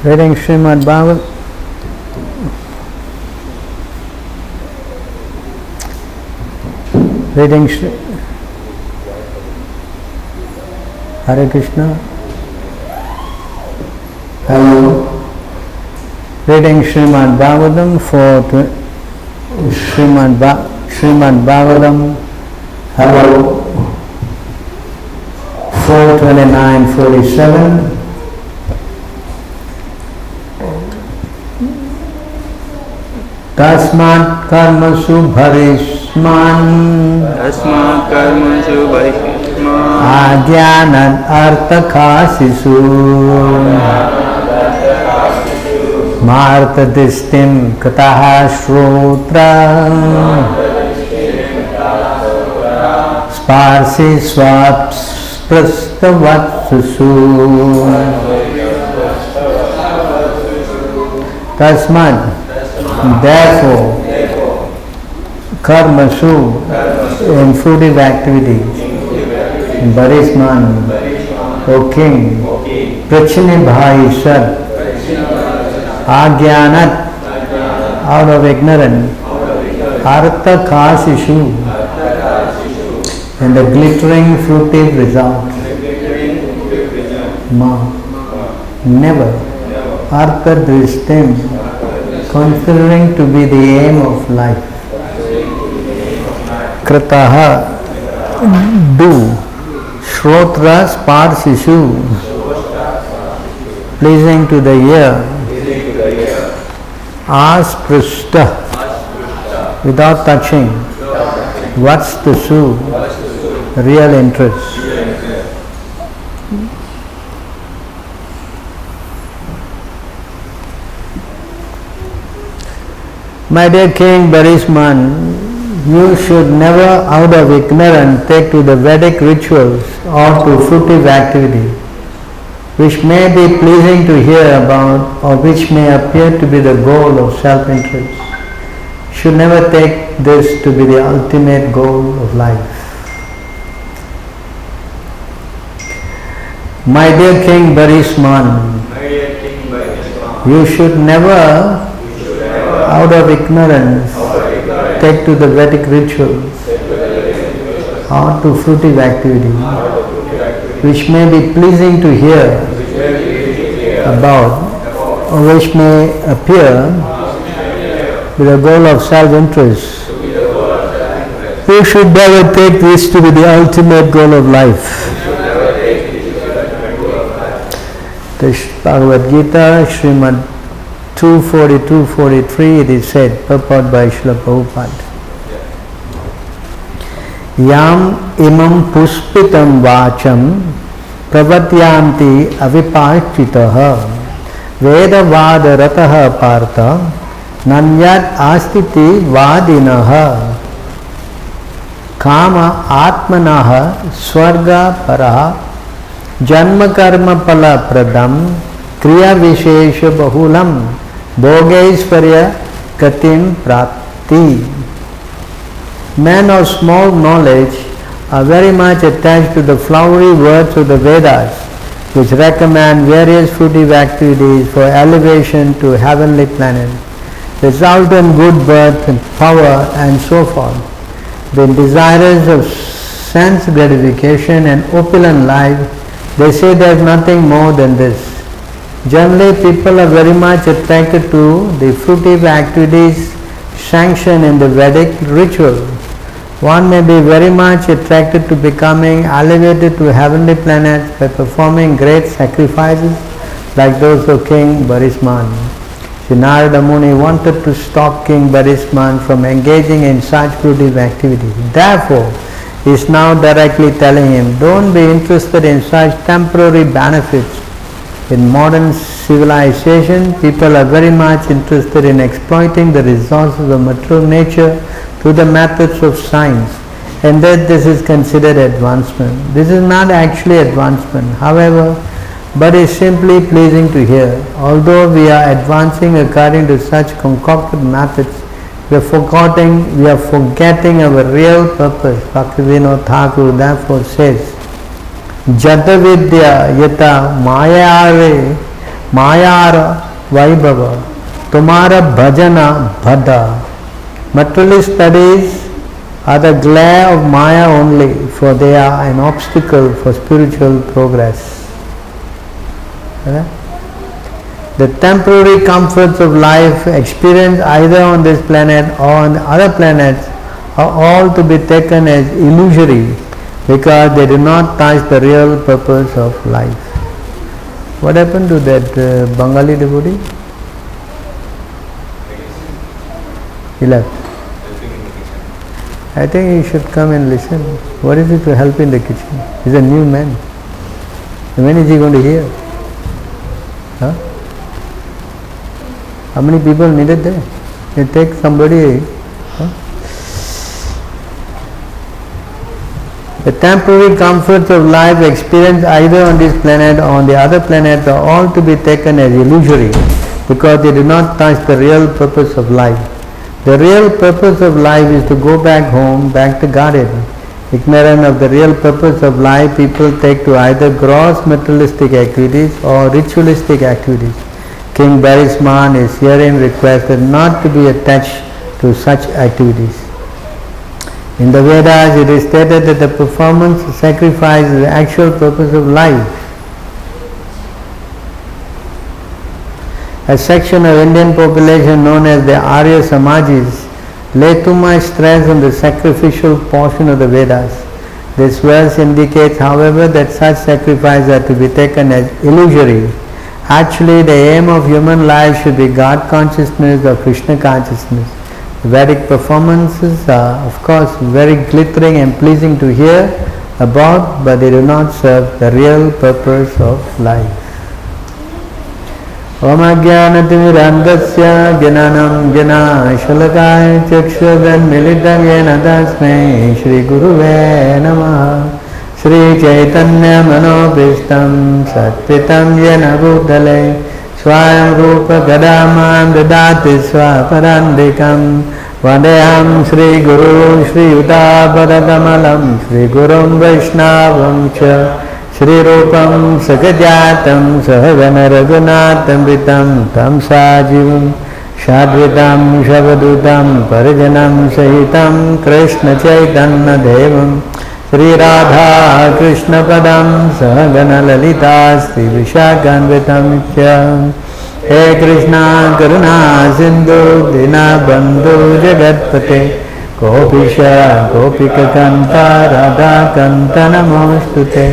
Reading Srimad Bhagavatam. Reading Hare Krishna. Hello. Reading Srimad Bhagavatam for Srimad Bhagavatam. Hello. 4:29:47. Tasmat karmasu bharisman Ajnanat arthakasisu Martadistim kataha shrotra Sparsi swapsprastavatsusu Tasmat. Therefore, karmasu, in fruitive activities, Barisman, O King, Prachinibhai Sad, Agyanat, out of ignorance, Artha Kasishu, and the glittering fruitive result. Ma, never, Artha Dristim, considering to be the aim of life. Krataha, do. Shrotra sparsishu, pleasing to the ear. Asprishta, without touching. What's the su? Real interest. My dear King Barisman, you should never out of ignorance take to the Vedic rituals or to fruitive activity, which may be pleasing to hear about or which may appear to be the goal of self-interest. You should never take this to be the ultimate goal of life. My dear King Barisman, you should never out of ignorance take to the Vedic rituals or to fruitive activity which may be pleasing to hear about or which may appear with a goal of self-interest. You should never take this to be the ultimate goal of life. The Bhagavad Gita, Srimad 2:42-43, it is said, purport by Srila Prabhupada. Yam imam puspitam vacham pravatyanti avipachitaha vedavada rataha partha nanyat astiti vadinaha kama atmanaha swarga paraha janma karma pala pradam kriya vishesha bahulam Bhogaisvarya Katim Prapti. Men of small knowledge are very much attached to the flowery words of the Vedas, which recommend various fruitive activities for elevation to heavenly planets, result in good birth and power and so forth. Being desirous of sense gratification and opulent life, they say there is nothing more than this. Generally, people are very much attracted to the fruitive activities sanctioned in the Vedic ritual. One may be very much attracted to becoming elevated to heavenly planets by performing great sacrifices like those of King Barisman. Sri Narada Muni wanted to stop King Barisman from engaging in such fruitive activities. Therefore, he is now directly telling him, don't be interested in such temporary benefits. In modern civilization, people are very much interested in exploiting the resources of material nature through the methods of science, and that this is considered advancement. This is not actually advancement, however, but is simply pleasing to hear. Although we are advancing according to such concocted methods, we are forgetting our real purpose. Bhaktivinoda Thakur therefore says, Jata vidya yata mayare Mayara Vaibhava, Tumara Bhajana Bhada. Materialist studies are the glare of Maya only, for they are an obstacle for spiritual progress. The temporary comforts of life experienced either on this planet or on other planets are all to be taken as illusory, because they do not touch the real purpose of life. What happened to that Bengali devotee? He left. I think he should come and listen. What is it to help in the kitchen? He's a new man. When is he going to hear? Huh? How many people needed there? You take somebody. Huh? The temporary comforts of life experienced either on this planet or on the other planet are all to be taken as illusory, because they do not touch the real purpose of life. The real purpose of life is to go back home, back to Garden. Ignorant of the real purpose of life, people take to either gross materialistic activities or ritualistic activities. King Barisman is herein requested not to be attached to such activities. In the Vedas, it is stated that the performance of sacrifice is the actual purpose of life. A section of Indian population known as the Arya Samajis lay too much stress on the sacrificial portion of the Vedas. This verse indicates, however, that such sacrifices are to be taken as illusory. Actually, the aim of human life should be God consciousness or Krishna consciousness. The Vedic performances are, of course, very glittering and pleasing to hear about, but they do not serve the real purpose of life. Om Ajnanatimirandasya Jnanam Jnanashalakaya Chakshurvan Militam Yena Tasmai Shri Guruve Namaha. Shri Chaitanya Manobhistam Satvitam Yena Bhutale Swayam Rupa Gadamam Dadati Swaparandikam Vandeham Shri Guru Shri Yuta Padakamalam Shri Gurum Vaishnavam Cha Shri Rupam Sakajatam Sahagana Raghunatam Vitam Tam Sajivam Shadvitam Shavadutam Parijanam Sahitam Krishna Chaitanya Devam Shri Radha Krishna Padam Sahagana Lalita Shri Vishakanvitam Cha He Krishna Karuna Sindhu Dina Bandhu Jagatpate Gopisha Gopika Kanta Radha Kanta Namostute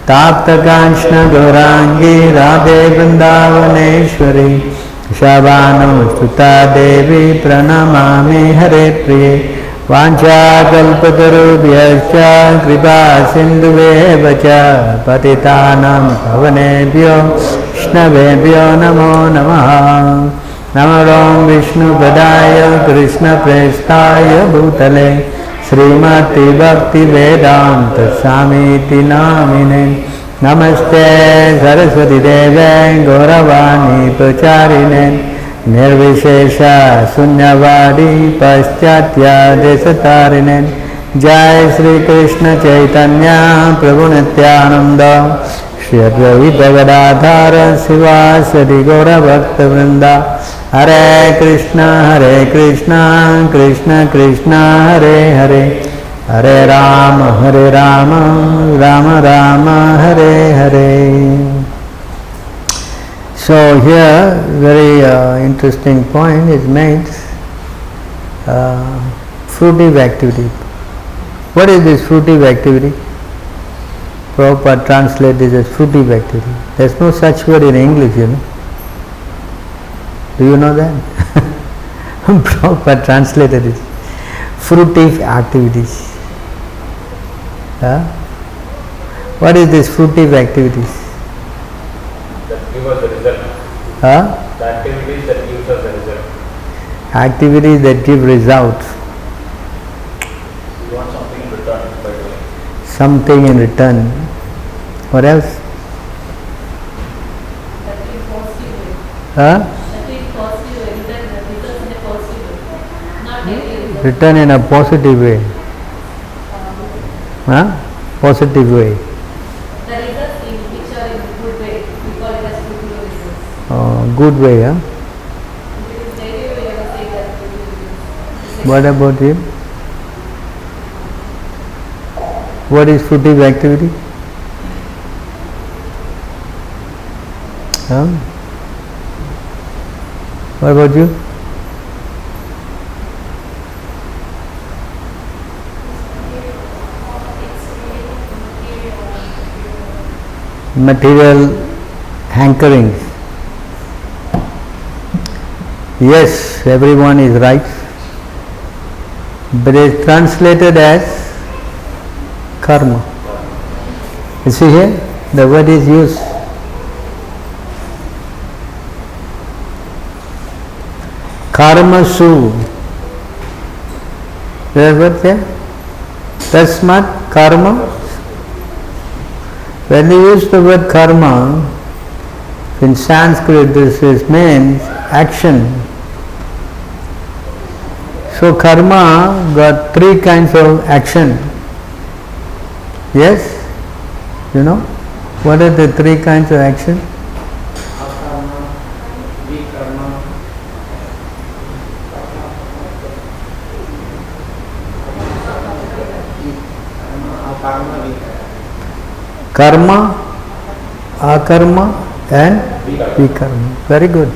Tapta Kanchna Gaurangi Radhe Vrindavaneshwari Shabhanam Stuta Devi Pranamami Hare Priye Vancha Kalpatarubhyascha Kripa Sindhuvevacha Patitanam Pavanebhyo Vishnavebhyo Namo Namaha Namaram Vishnu Padaya Krishna Prestaya Bhutale Srimati Bhakti Vedanta Samiti Namine Namaste Saraswati Deve Gauravani Pracharine Nirvishesha Sunyavadi Paschatya Desatarine Jai Sri Krishna Chaitanya Prabhu Nityananda Shri Advaita Gadadhara Sivasadi Gaura Bhakta Vrinda Hare Krishna Krishna Krishna Hare Hare Hare Rama Rama Rama Hare Hare. So here very interesting point is made, fruitive activity. What is this fruitive activity? Prabhupada translate this as fruitive activity. There is no such word in English, you know. Do you know that? Prabhupada translated it. Fruitive activities. What is this fruitive activities? That give us the result. The activities that gives us the result. Activities that give result. We want something in return by doing. Something in return. What else? That is positive. That is positive. Return in a positive way. Not negative. Return in a positive way. Positive way. The results in which are in a good way. We call it as fruitful results. good way, huh? Because negative way of saying that it is- What about him? What is fruitive activity? Huh? What about you? Material hankerings. Yes, everyone is right, but it is translated as karma. You see here, the word is used. Karmasu. There is what there? Tasmat karma. When you use the word karma, in Sanskrit this means action. So karma got three kinds of action. Yes? You know? What are the three kinds of action? Akarma, vikarma, akarma, vikarma. Karma, akarma and vikarma. Very good.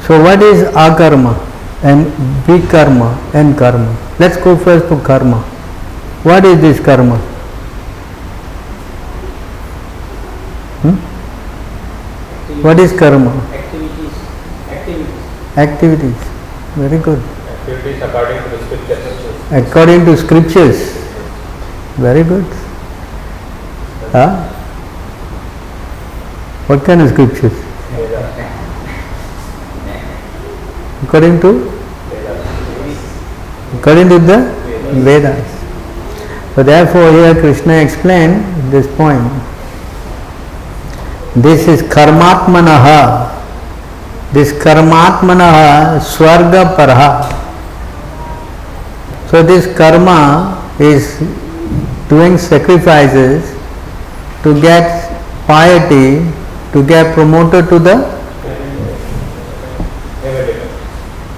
So what is akarma and vikarma and karma? Let's go first to karma. What is this karma? What is karma? Activities. Activities. Very good. Activities according to the scriptures. According to scriptures. Very good. Huh? What kind of scriptures? According to? According to the Vedas. So therefore here Krishna explained this point. This is karmatmanaha. This karmatmanaha swarga paraha. So this karma is doing sacrifices to get piety, to get promoted to the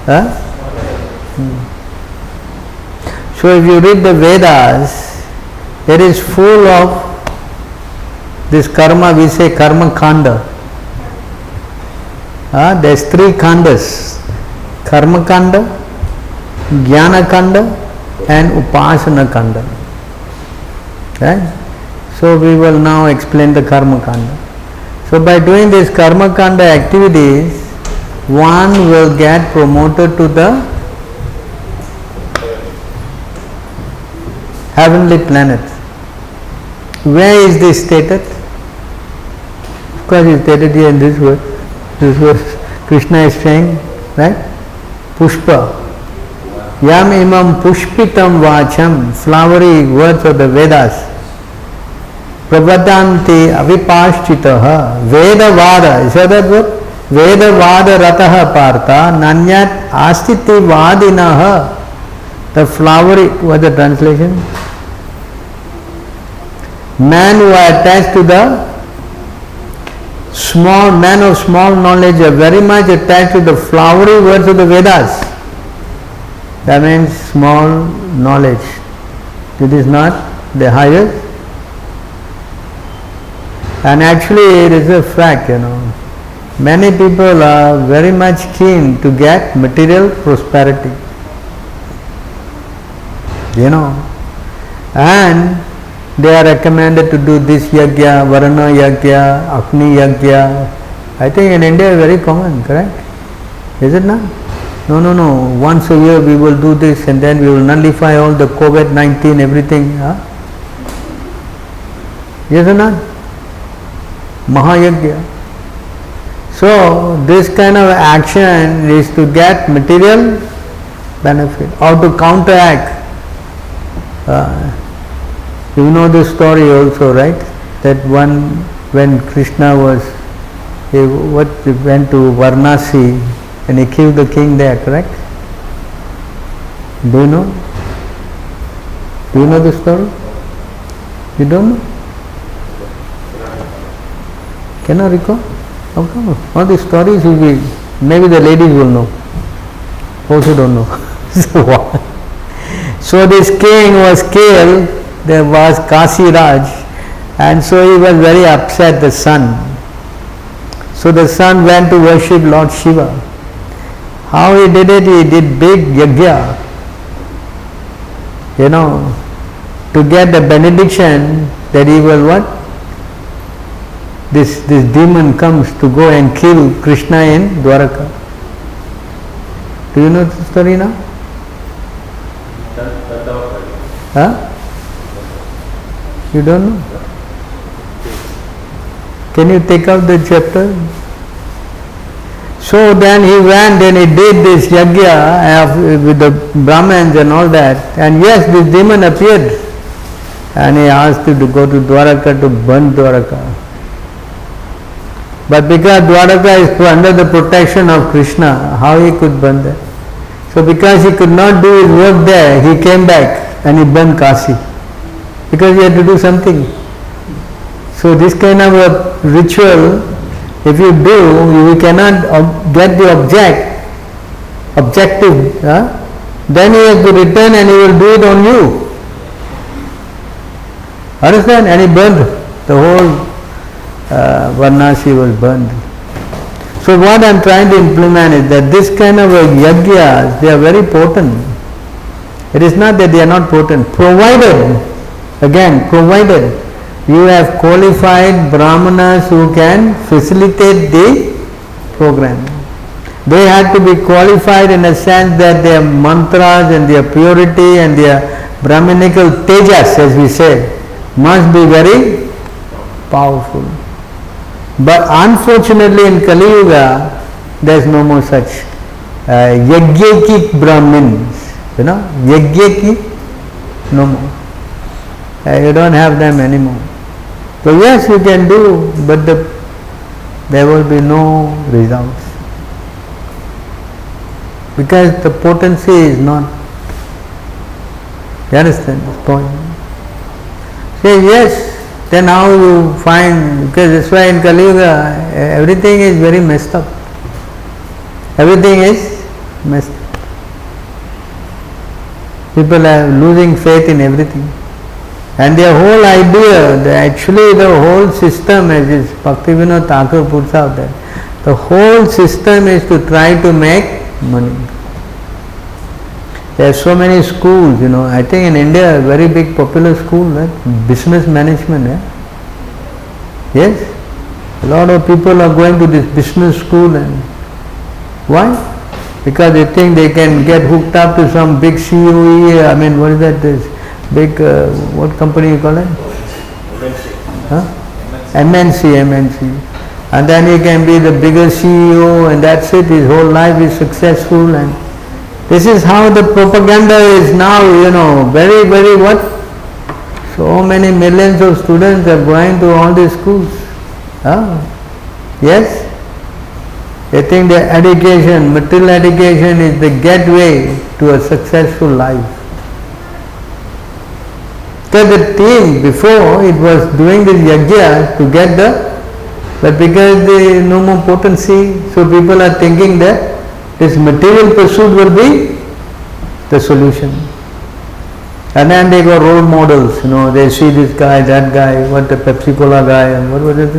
huh? So if you read the Vedas, it is full of this karma, we say karma kanda. There's three kandas: karma kanda, jnana kanda and upasana kanda. Right? So we will now explain the karma kanda. So by doing these karma kanda activities, one will get promoted to the heavenly planet. Where is this stated? Of course it's stated here in this verse. This verse Krishna is saying, right? Pushpa. Yam imam pushpitam vacham, flowery words of the Vedas. Pravadanti avipashchitaha Vedavada. Is that word? Vedavada rataha partha nanyat astiti vadinaha. The flowery, what is the translation? Men who are attached to the small, men of small knowledge are very much attached to the flowery words of the Vedas. That means small knowledge. It is not the highest. And actually it is a fact, Many people are very much keen to get material prosperity. And they are recommended to do this yajna, varana yajna, agni yajna. I think in India is very common, correct? Is it not? No. Once a year we will do this and then we will nullify all the COVID-19, everything. Yes or not? Mahayajna. So this kind of action is to get material benefit or to counteract. You know the story also, right? That when Krishna he went to Varanasi and he killed the king there, correct? Do you know? Do you know the story? You don't know? Cannot recall? How come? All these stories will be, maybe the ladies will know. Also don't know. So this king was killed, there was Kasi Raj, and so he was very upset, the son. So the son went to worship Lord Shiva. How he did it? He did big yajna, to get the benediction that he will what? This demon comes to go and kill Krishna in Dwaraka. Do you know the story now? Huh? You don't know? Can you take out the chapter? So then he went and he did this yajna with the Brahmins and all that. And yes, this demon appeared. And he asked him to go to Dwaraka to burn Dwaraka. But because Dwaraka is under the protection of Krishna, how he could burn that? So because he could not do his work there, he came back and he burned Kasi. Because he had to do something. So this kind of a ritual, if you do, you cannot get the objective. Then he has to return and he will do it on you. Understand? And he burned the whole Varnasi was burned. So what I am trying to implement is that this kind of yajnas, they are very potent. It is not that they are not potent, provided you have qualified Brahmanas who can facilitate the program. They had to be qualified in a sense that their mantras and their purity and their Brahminical tejas, as we say, must be very powerful. But unfortunately in Kali Yuga, there is no more such Yagyaki Brahmins. Yagyaki, no more. You don't have them anymore. So yes, you can do, but there will be no results. Because the potency is not. You understand this point? Say yes, then how you find, because that's why in Kali Yuga, everything is very messed up. Everything is messed up. People are losing faith in everything. And their whole idea, the whole system, as is Bhaktivinoda Thakur puts out there, the whole system is to try to make money. There are so many schools, I think in India, a very big popular school, right? Business management. Yes? A lot of people are going to this business school, and why? Because they think they can get hooked up to some big COE, what is that, this big, what company you call it? MNC. And then he can be the biggest CEO, and that's it, his whole life is successful. And this is how the propaganda is now, very, very what? So many millions of students are going to all these schools. Yes? They think their education, material education is the gateway to a successful life. Because the team before, it was doing this yajna to get but because there is no more potency, so people are thinking that this material pursuit will be the solution. And then they got role models, they see this guy, that guy, what the Pepsi Cola guy, and what was it,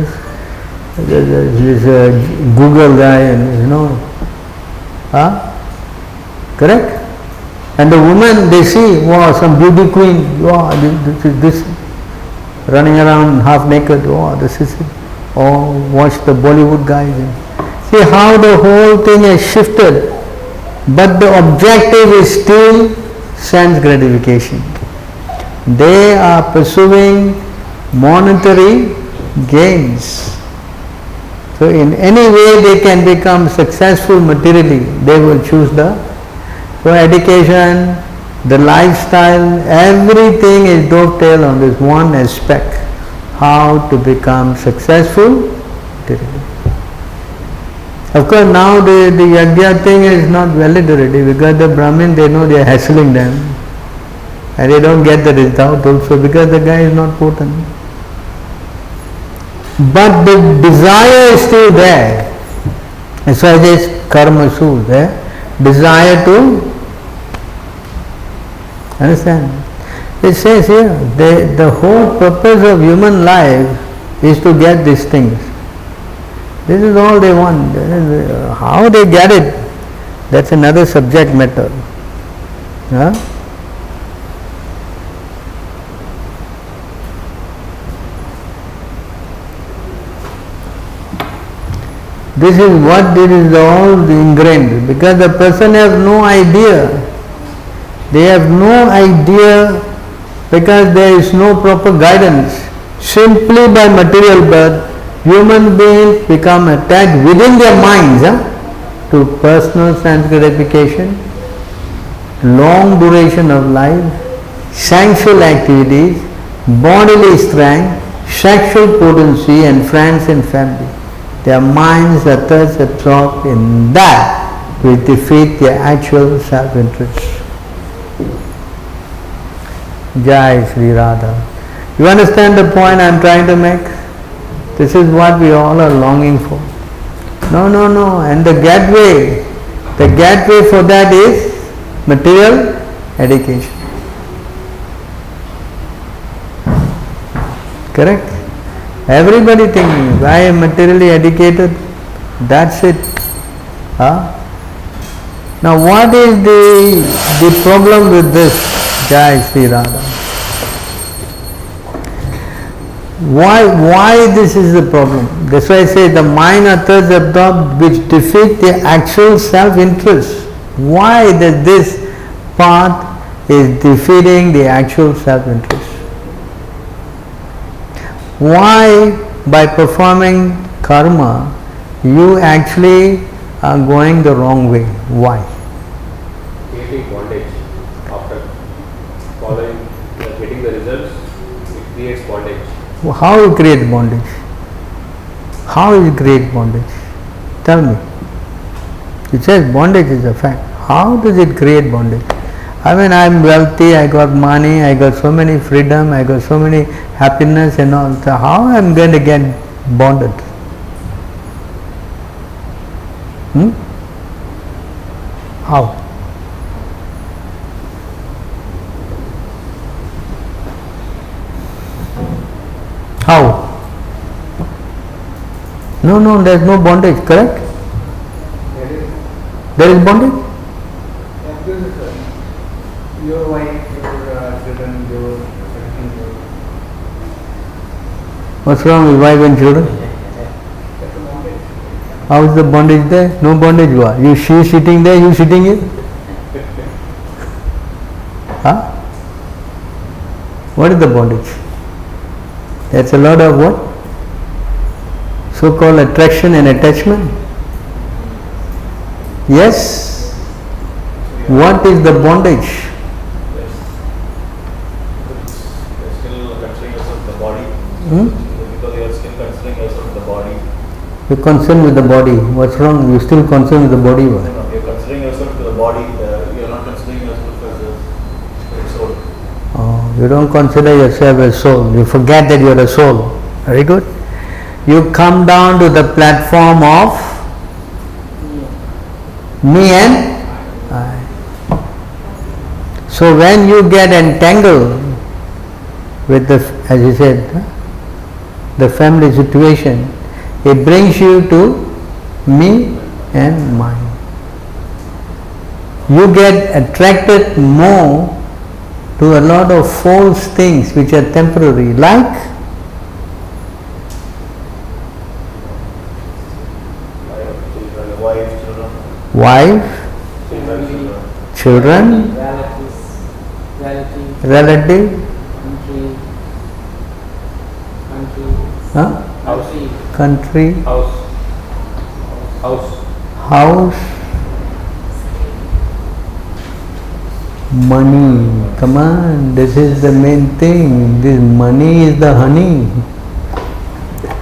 this Google guy, and correct? And the woman, they see, wow, some beauty queen, wow, this running around half naked, wow, this is it. Or watch the Bollywood guys. See how the whole thing has shifted, but the objective is still sense gratification. They are pursuing monetary gains. So in any way they can become successful materially, they will choose so education, the lifestyle, everything is dovetailed on this one aspect, how to become successful materially. Of course now the yajna thing is not valid already, because the Brahmin, they know they are hassling them and they don't get the result also because the guy is not potent. but the desire is still there. That's why it is karmasu, there. Desire to understand. It says here, the whole purpose of human life is to get these things. This is all they want. How they get it, that's another subject matter. Huh? This is what it is all ingrained, because the person has no idea. They have no idea because there is no proper guidance. Simply by material birth, human beings become attached within their minds to personal sense gratification, long duration of life, sensual activities, bodily strength, sexual potency, and friends and family. Their minds are thus absorbed in that which defeat their actual self-interest. Jai Sri Radha. You understand the point I am trying to make? This is what we all are longing for. No. And the gateway for that is material education. Correct? Everybody thinking, I am materially educated, that's it. Now what is the problem with this? Jai Sri Radha. Why this is the problem? That's why I say the mind are thus absorbed which defeat the actual self-interest. Why that this path is defeating the actual self-interest? Why by performing karma you actually are going the wrong way? Why? Creating bondage after following, getting the results, it creates bondage. How you create bondage? How you create bondage? Tell me. It says bondage is a fact. How does it create bondage? I mean, I am wealthy, I got money, I got so many freedom, I got so many happiness and all. So how I am going to get bonded? How? How? No, there is no bondage, correct? There is bondage? Your wife, your children, your everything. What's wrong with wife and children? How is the bondage there? No bondage. What? She is sitting there, you sitting here? Huh? What is the bondage? That's a lot of what? So-called attraction and attachment. Yes? What is the bondage? Still considering yourself the body. Because you are still considering yourself the body. You're concerned with the body. What's wrong? You're still concerned with the body. What? No, you're considering yourself to the body. You're not considering yourself as a soul. Oh, you don't consider yourself a soul. You forget that you're a soul. Very good. You come down to the platform of me and I. So when you get entangled with the, as you said, the family situation, it brings you to me and mine. You get attracted more to a lot of false things which are temporary, like wife, children, relative, country, house, money. Come on, this is the main thing. This money is the honey.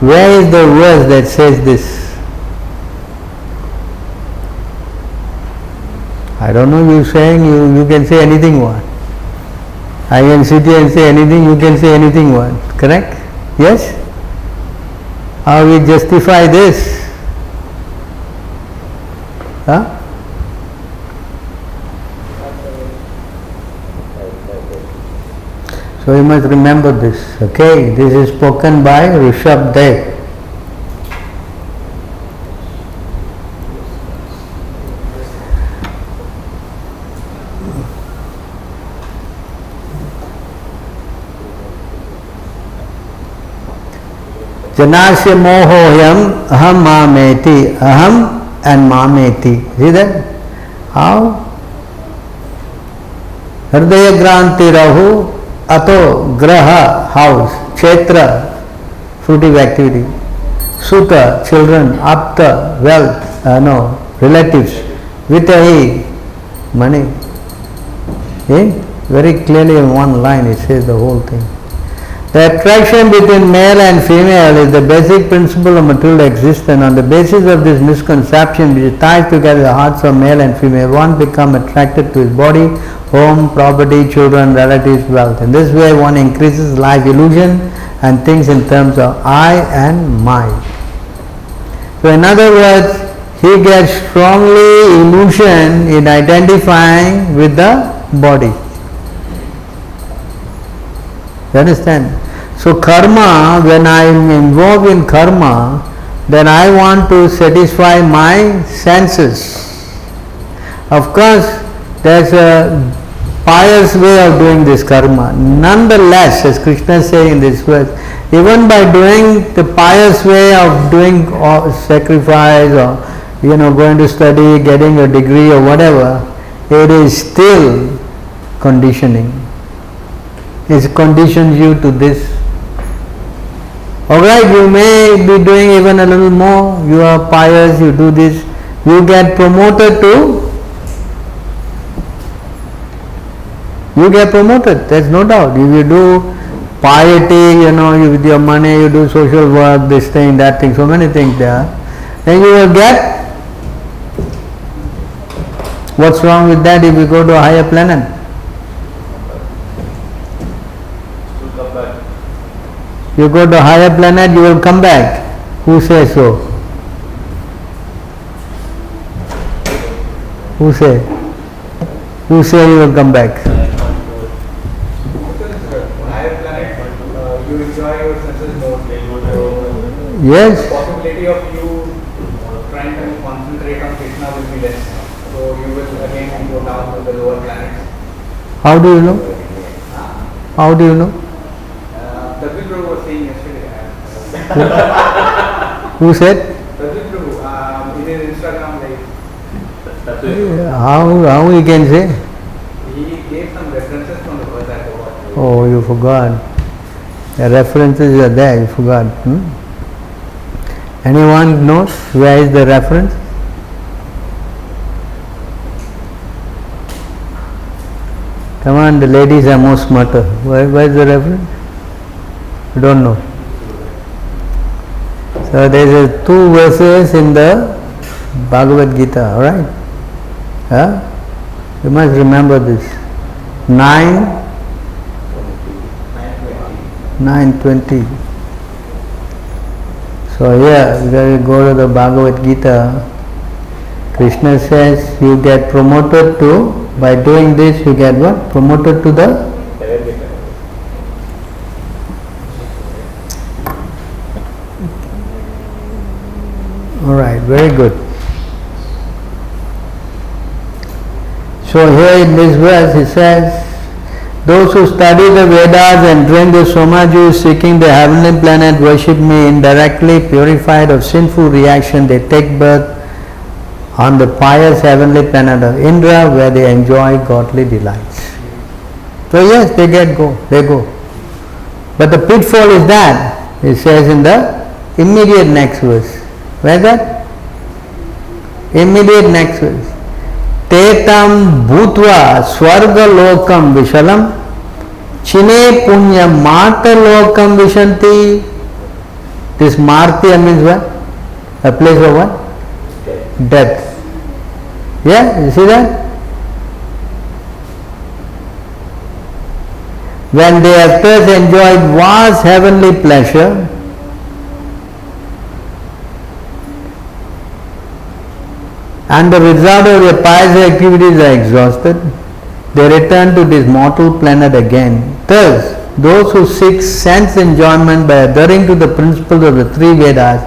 Where is the verse that says this? I don't know, you saying you can say anything what? I can sit here and say anything, you can say anything what? Correct? Yes? How we justify this? Huh? So you must remember this, okay? This is spoken by Rishabh Dev. Janasya mohoyam aham mameti, aham and mameti. See that? How? Hridaya granti rahu ato graha, house, kshetra, fruitive activity, suta, children, apta, wealth, relatives, vitahi, money. Eh? Very clearly in one line it says the whole thing. The attraction between male and female is the basic principle of material existence. On the basis of this misconception which ties together the hearts of male and female, one becomes attracted to his body, home, property, children, relatives, wealth. In this way one increases life illusion and thinks in terms of I and my. So in other words, he gets strongly illusion in identifying with the body. You understand? So karma, when I am involved in karma, then I want to satisfy my senses. Of course, there's a pious way of doing this karma. Nonetheless, as Krishna says in this verse, even by doing the pious way of doing sacrifice or going to study, getting a degree or whatever, it is still conditioning. It conditions you to this. Alright, you may be doing even a little more, you are pious, you do this, you get promoted to, there's no doubt. If you do piety, with your money, you do social work, this thing, that thing, so many things there, then you will get. What's wrong with that if you go to a higher planet? You go to a higher planet, you will come back. Who says so? Who say? Who say you will come back? Higher planet, you enjoy your senses more. Yes. The possibility of you trying to concentrate on Krishna will be less. So you will again go down to the lower planets. How do you know? How do you know? David Prabhu was saying yesterday. Who said? David Prabhu, in his Instagram live. How you can say? He gave some references from the verse I forgot. Oh, you forgot. The references are there, you forgot. Anyone knows where is the reference? Come on, the ladies are more smarter. Where is the reference? You don't know. So there is 2 verses in the Bhagavad Gita, alright? You must remember this. 9:20. So here, when we go to the Bhagavad Gita, Krishna says you get promoted to, by doing this you get what? Promoted to the Alright, very good. So here in this verse he says, those who study the Vedas and drink the Soma juice seeking the heavenly planet worship me indirectly, purified of sinful reaction, they take birth on the pious heavenly planet of Indra where they enjoy godly delights. So yes, they go. But the pitfall is that, it says in the immediate next verse. Where is that? Immediate next verse. Tetam bhutva swarga lokam vishalam chine punya marta lokam vishanti. This martya means what? A place of what? Death. Yeah, you see that? When they have first enjoyed vast heavenly pleasure, and the result of their pious activities are exhausted, they return to this mortal planet again. Thus, those who seek sense enjoyment by adhering to the principles of the three Vedas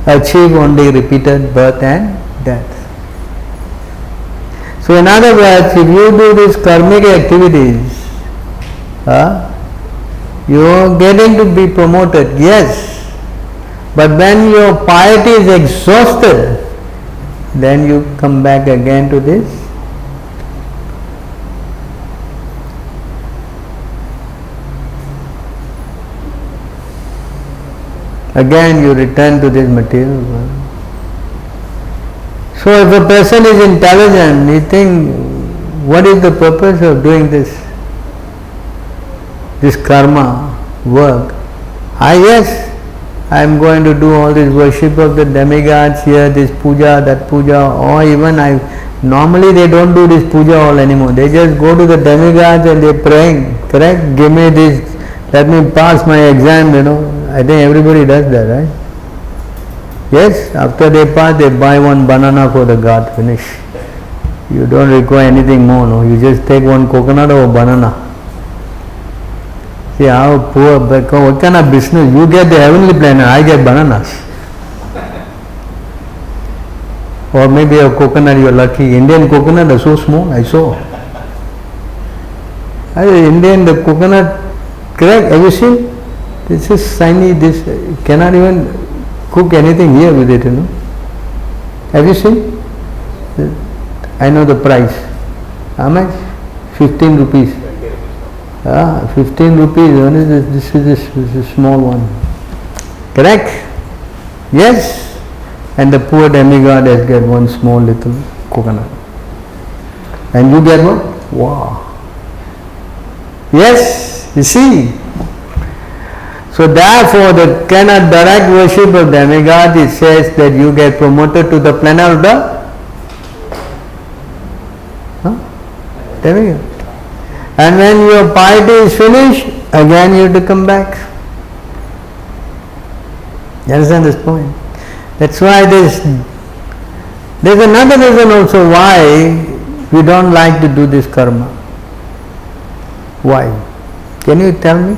achieve only repeated birth and death. So in other words, if you do these karmic activities, you are getting to be promoted, yes. But when your piety is exhausted, then you come back again to this. Again you return to this material world. So if a person is intelligent, he thinks, what is the purpose of doing this karma work? Yes, I am going to do all this worship of the demigods here, this puja, that puja, or even normally they don't do this puja all anymore. They just go to the demigods and they praying, correct? Give me this, let me pass my exam, I think everybody does that, right? Yes, after they pass, they buy one banana for the god, finish. You don't require anything more, no? You just take one coconut or banana. See how poor, what kind of business? You get the heavenly planet, I get bananas. Or maybe a coconut, you're lucky. Indian coconut are so small, I saw. Indian, the coconut, correct? Have you seen? This is tiny, this cannot even cook anything here with it, Have you seen? I know the price. How much? 15 rupees. 15 rupees, this is a small one. Correct? Yes? And the poor demigod has got one small little coconut. And you get what? Wow. Yes, you see. So therefore the kind of direct worship of demigod, it says that you get promoted to the planet of the demigod. And when your piety is finished, again you have to come back. You understand this point? That's why there's another reason also why we don't like to do this karma. Why? Can you tell me?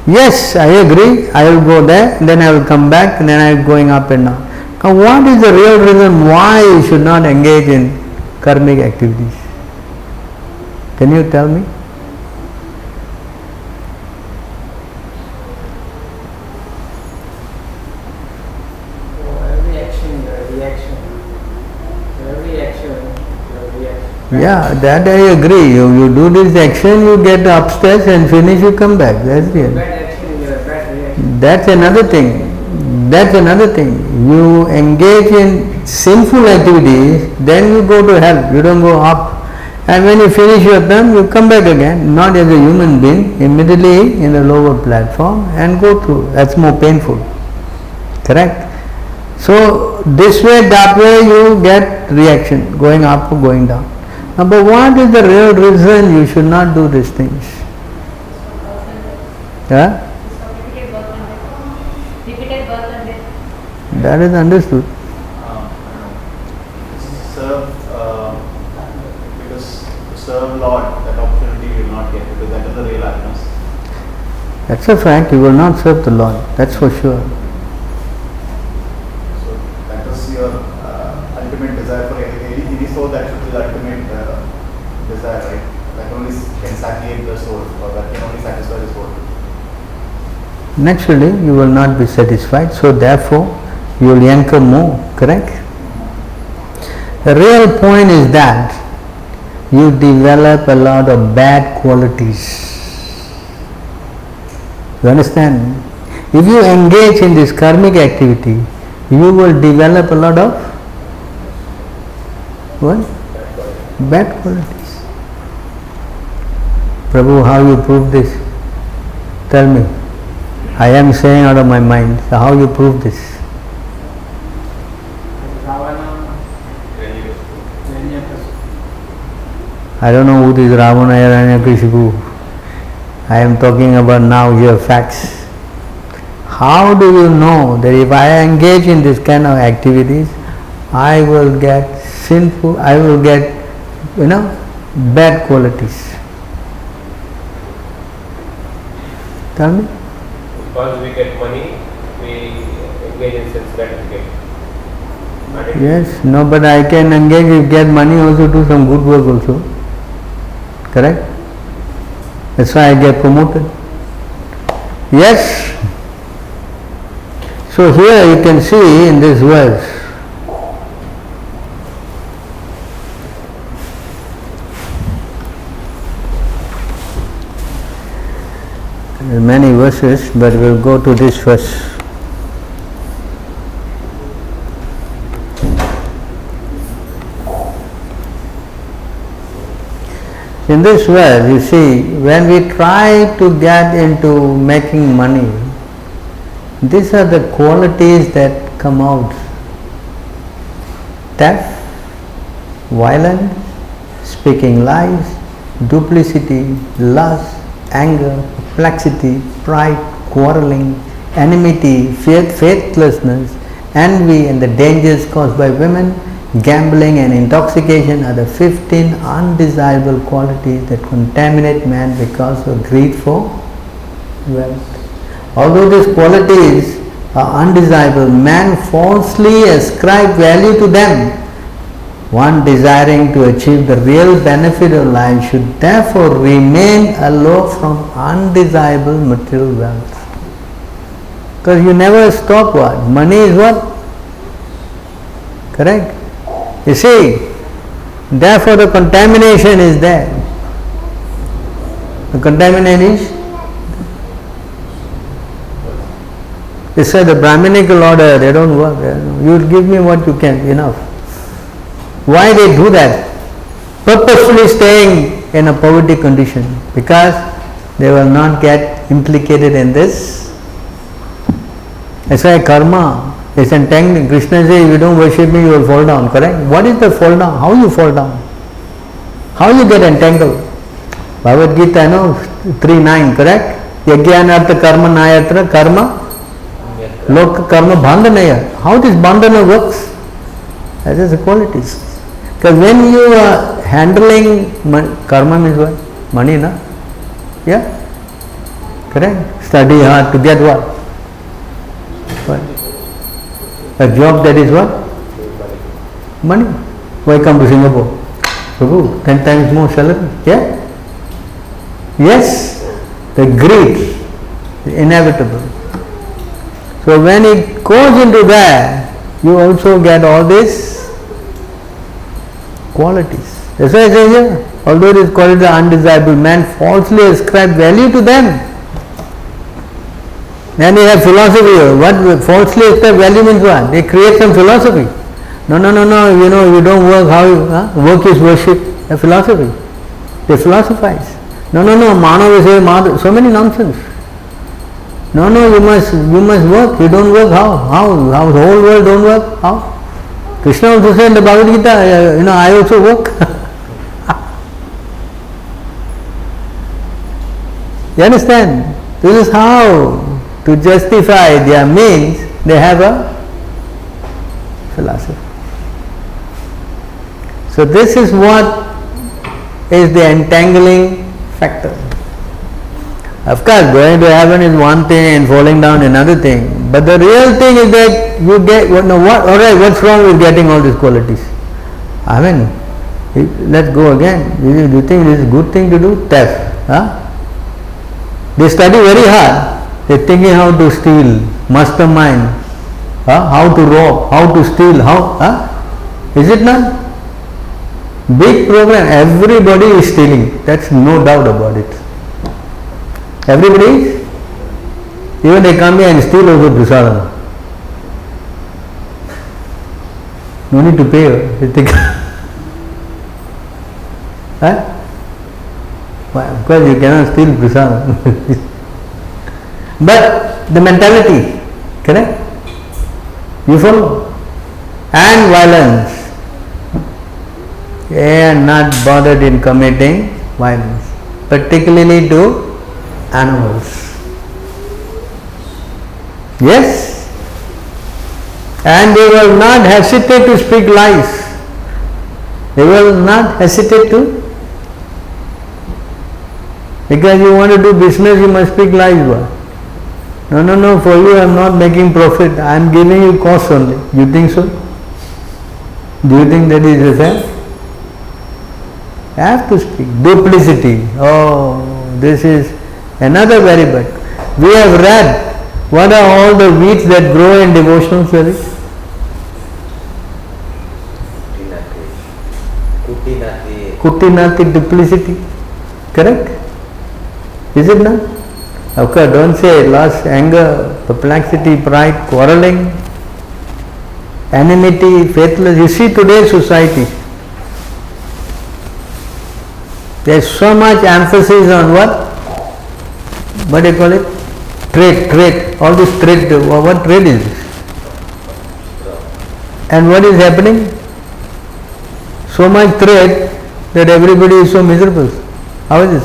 Yes, I agree, I will go there, then I will come back, and then I am going up and down. Now what is the real reason why you should not engage in karmic activities? Can you tell me? Every action, reaction. Every action, reaction. Yeah, that I agree. You do this action, you get upstairs and finish, you come back. That's it. Bad action is a bad reaction. That's another thing. You engage in sinful activities, then you go to hell. You don't go up. And when you finish your term, you come back again, not as a human being, immediately in the lower platform and go through. That's more painful. Correct? So this way, that way you get reaction, going up or going down. Now, but what is the real reason you should not do these things? Yeah? Repeated birth and death. That is understood. Serve, because to serve Lord, that opportunity you will not get, because that is the real happiness. That's a fact, you will not serve the Lord, that's for sure. So that is your ultimate desire for any soul, that should be the ultimate desire, right? That only can satiate the soul, or that can only satisfy the soul. Naturally, you will not be satisfied, so therefore you will yanker more, correct? The real point is that you develop a lot of bad qualities. You understand? If you engage in this karmic activity, you will develop a lot of what? Bad qualities. Prabhu, how you prove this? Tell me. I am saying out of my mind. So how you prove this? Ravana, I don't know who this Ravana Hiranyakashipu. I am talking about now here facts. How do you know that if I engage in this kind of activities, I will get sinful, I will get, bad qualities. Tell me? Because we get money, we engage in sense gratification. Yes, no, but I can engage, get money also, do some good work also. Correct? That's why I get promoted. Yes. So here you can see in this verse, there are many verses, but we'll go to this verse. In this verse, you see, when we try to get into making money, these are the qualities that come out. Theft, violence, speaking lies, duplicity, lust, anger, perplexity, pride, quarreling, enmity, faithlessness, envy, and the dangers caused by women, gambling and intoxication are the 15 undesirable qualities that contaminate man because of greed for wealth. Although these qualities are undesirable, man falsely ascribes value to them. One desiring to achieve the real benefit of life should therefore remain aloof from undesirable material wealth. Because you never stop what? Money is what? Correct? You see, therefore the contamination is there. The contamination is, they say the Brahminical order, they don't work. You give me what you can, enough. Why they do that? Purposefully staying in a poverty condition, because they will not get implicated in this. That's why karma is entangling. Krishna says, if you don't worship me, you will fall down, correct? What is the fall down? How you fall down? How you get entangled? Bhagavad Gita, 3:9, correct? Yajnanartha karma nayatra karma lok karma bandhanaya. How this bandhana works? That is the qualities. Because when you are handling karma means what? Money, na? Yeah? Correct? Study hard to get what? What? A job that is what? Money. Why come to Singapore? Prabhu, 10 times more salary. Yeah? Yes? The greed, the inevitable. So when it goes into that, you also get all these qualities. That's why I say here, although these qualities are undesirable, man falsely ascribes value to them. Then they have philosophy. What falsely ascribe value means what? They create some philosophy. No, you don't work, how work is worship, a philosophy. They philosophize. No, Manav is a so many nonsense. No, you must work. You don't work, how? The whole world don't work, how? Krishna also said in the Bhagavad Gita, I also work. You understand? This is how to justify their means, they have a philosophy. So this is what is the entangling factor. Of course, going to heaven is one thing and falling down another thing. But the real thing is that you get, alright, what's wrong with getting all these qualities? I mean, let's go again. Do you think this is a good thing to do? Theft. They study very hard. They're thinking how to steal, mastermind, how to rob, how to steal, is it not? Big program, everybody is stealing, that's no doubt about it. Everybody is? Even they come here and steal also prasadam. No need to pay. They think Why? Because you cannot steal prasadam. But the mentality, correct? You follow? And violence. They are not bothered in committing violence, particularly to animals. Yes? And they will not hesitate to speak lies. They will not hesitate to. Because you want to do business, you must speak lies. No, for you I am not making profit. I am giving you cost only. You think so? Do you think that is fair? You have to speak. Duplicity. Oh, this is another very bad. We have read what are all the weeds that grow in devotional service. Kutinati, duplicity. Correct? Is it not? Okay, don't say lust, anger, perplexity, pride, quarreling, enmity, faithless. You see today's society. There is so much emphasis on what? What do you call it? Trade. All this trade. What trade is this? And what is happening? So much trade that everybody is so miserable. How is this?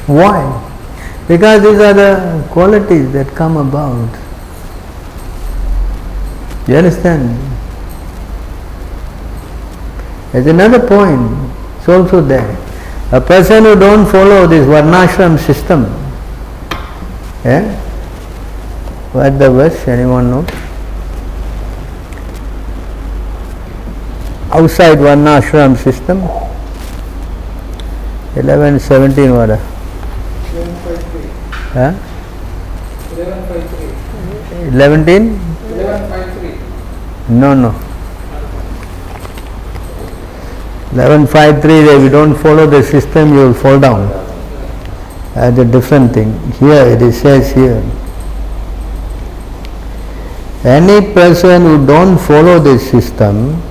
Why? Because these are the qualities that come about. You understand? There's another point. It's also there. A person who don't follow this Varnashram system. What the verse? Anyone know? Outside Varnashram system. 11:17 what? 1153. 11? 1153. No. 11:53. If you don't follow the system, you will fall down. That's a different thing. Here it says here. Any person who don't follow this system,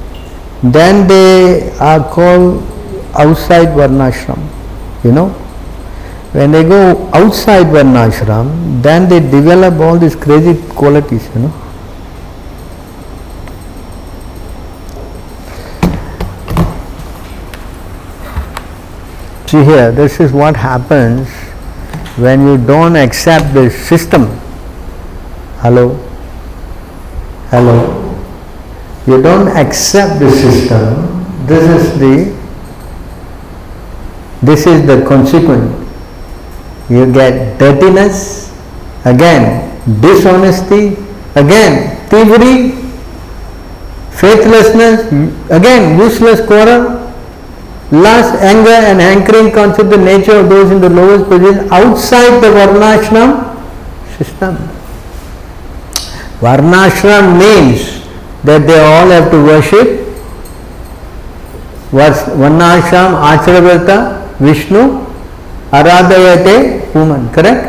then they are called outside Varnashram. You know? When they go outside Varnashram, then they develop all these crazy qualities, you know. See here, this is what happens when you don't accept the system. Hello? You don't accept the system. This is the consequence. You get dirtiness, again dishonesty, again thievery, faithlessness, again useless quarrel, lust, anger and hankering constitute the nature of those in the lowest position outside the Varnashram system. Varnashram means that they all have to worship Varnashram, Acharyavrta, Vishnu, Aradhayate, woman, correct?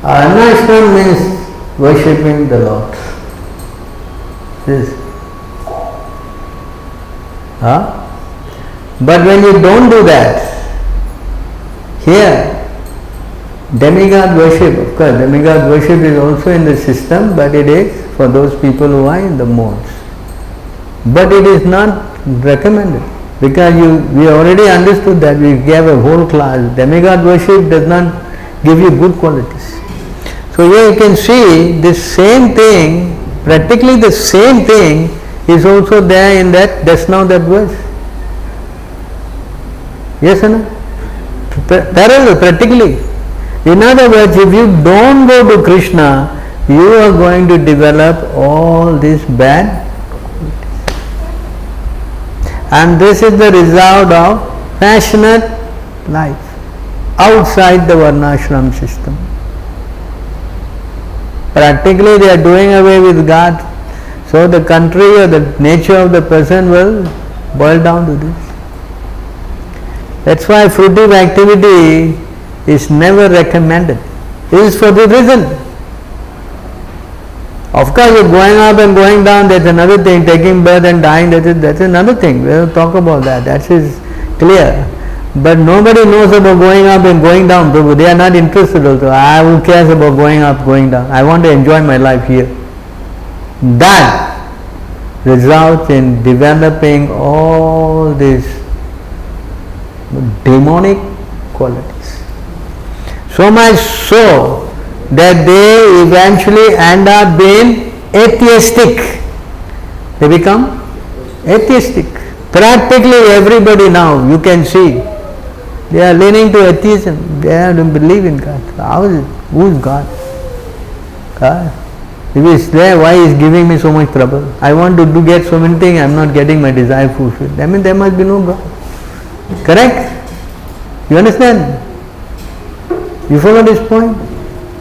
Varnashram means worshipping the Lord. This. But when you don't do that, here, demigod worship, of course, demigod worship is also in the system, but it is for those people who are in the modes. But it is not recommended, because we already understood that. We gave a whole class. Demigod worship does not give you good qualities. So here you can see this same thing, practically the same thing is also there in that Dasnav verse. Yes or no? Parallel, practically. In other words, if you don't go to Krishna, you are going to develop all these bad qualities. And this is the result of passionate life outside the Varnashram system. Practically they are doing away with God. So the country or the nature of the person will boil down to this. That's why fruitive activity is never recommended. It is for this reason. Of course, you're going up and going down, that's another thing. Taking birth and dying, that's another thing. We'll talk about that. That is clear. But nobody knows about going up and going down, Prabhu. They are not interested also. Who cares about going up, going down? I want to enjoy my life here. That results in developing all these demonic qualities. So much so that they eventually end up being atheistic. They become atheistic. Practically everybody now, you can see, they are leaning to atheism. They don't believe in God. How is it? Who is God? God. If He is there, why He is giving me so much trouble? I want to get so many things, I am not getting my desire fulfilled. I mean, there must be no God. Correct? You understand? You follow this point?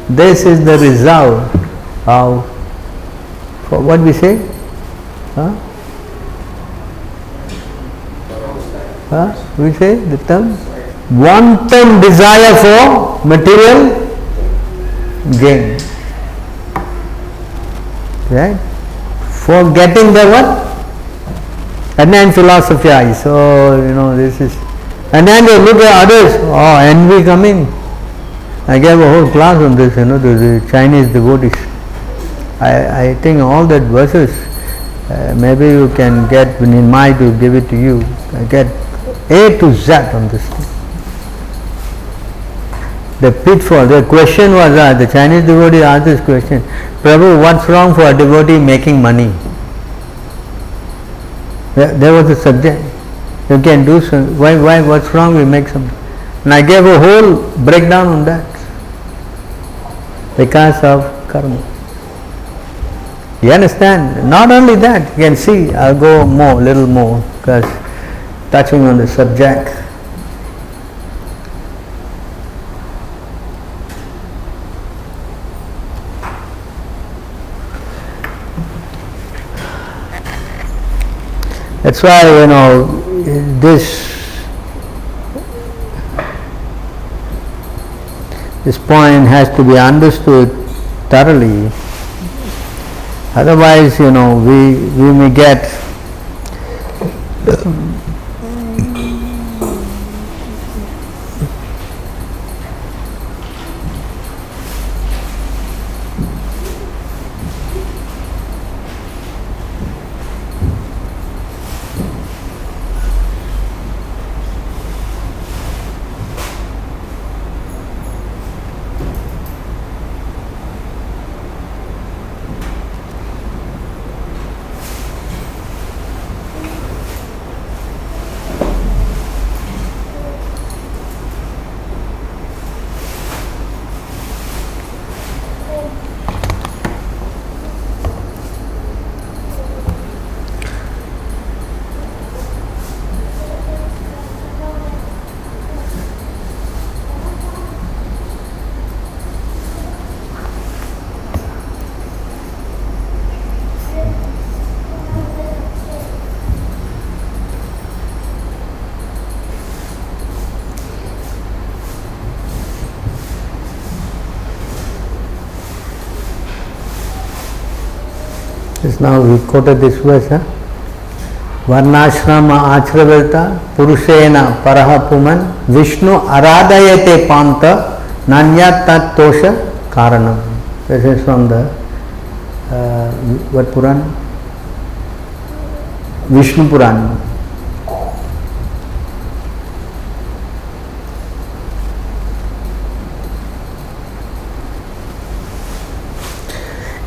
This is the result of, for what we say? Huh? We say the term? Wanton desire for material gain. Right? For getting the what? And then philosophize. So, this is. And then they look at others. Oh, envy coming. I gave a whole class on this, to the Chinese devotees. I think all that verses, maybe you can get, in mind to give it to you. I get A to Z on this thing. The pitfall, the question was the Chinese devotee asked this question, Prabhu, what's wrong for a devotee making money? There was a subject. You can do so. Why? What's wrong? We make some. And I gave a whole breakdown on that. Because of karma. You understand? Not only that, you can see. I'll go little more, because touching on the subject. That's why, this point has to be understood thoroughly. Otherwise, we may get just now we quoted this verse, Varnashrama Achravilta Purushena Parahapuman Vishnu Aradayate Panta Nanya Tat Tosha Karanam. This is from the what Puran? Vishnu Puran.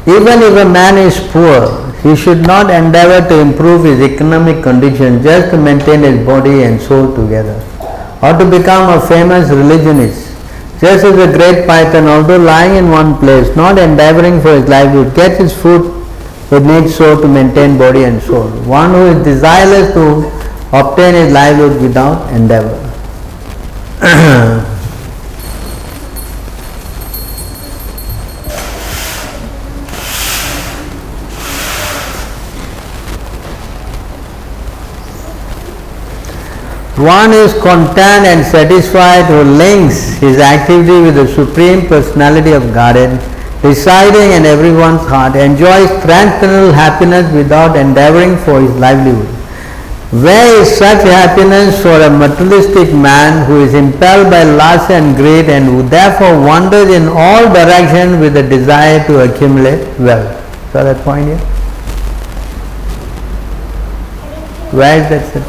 Even if a man is poor, he should not endeavor to improve his economic condition just to maintain his body and soul together, or to become a famous religionist. Just as a great python, although lying in one place, not endeavoring for his livelihood, gets his food it needs so to maintain body and soul. One who is desireless to obtain his livelihood without endeavor. One is content and satisfied who links his activity with the Supreme Personality of Godhead, residing in everyone's heart, enjoys transcendental happiness without endeavoring for his livelihood. Where is such happiness for a materialistic man who is impelled by lust and greed and who therefore wanders in all directions with a desire to accumulate wealth? So that point here? Where is that?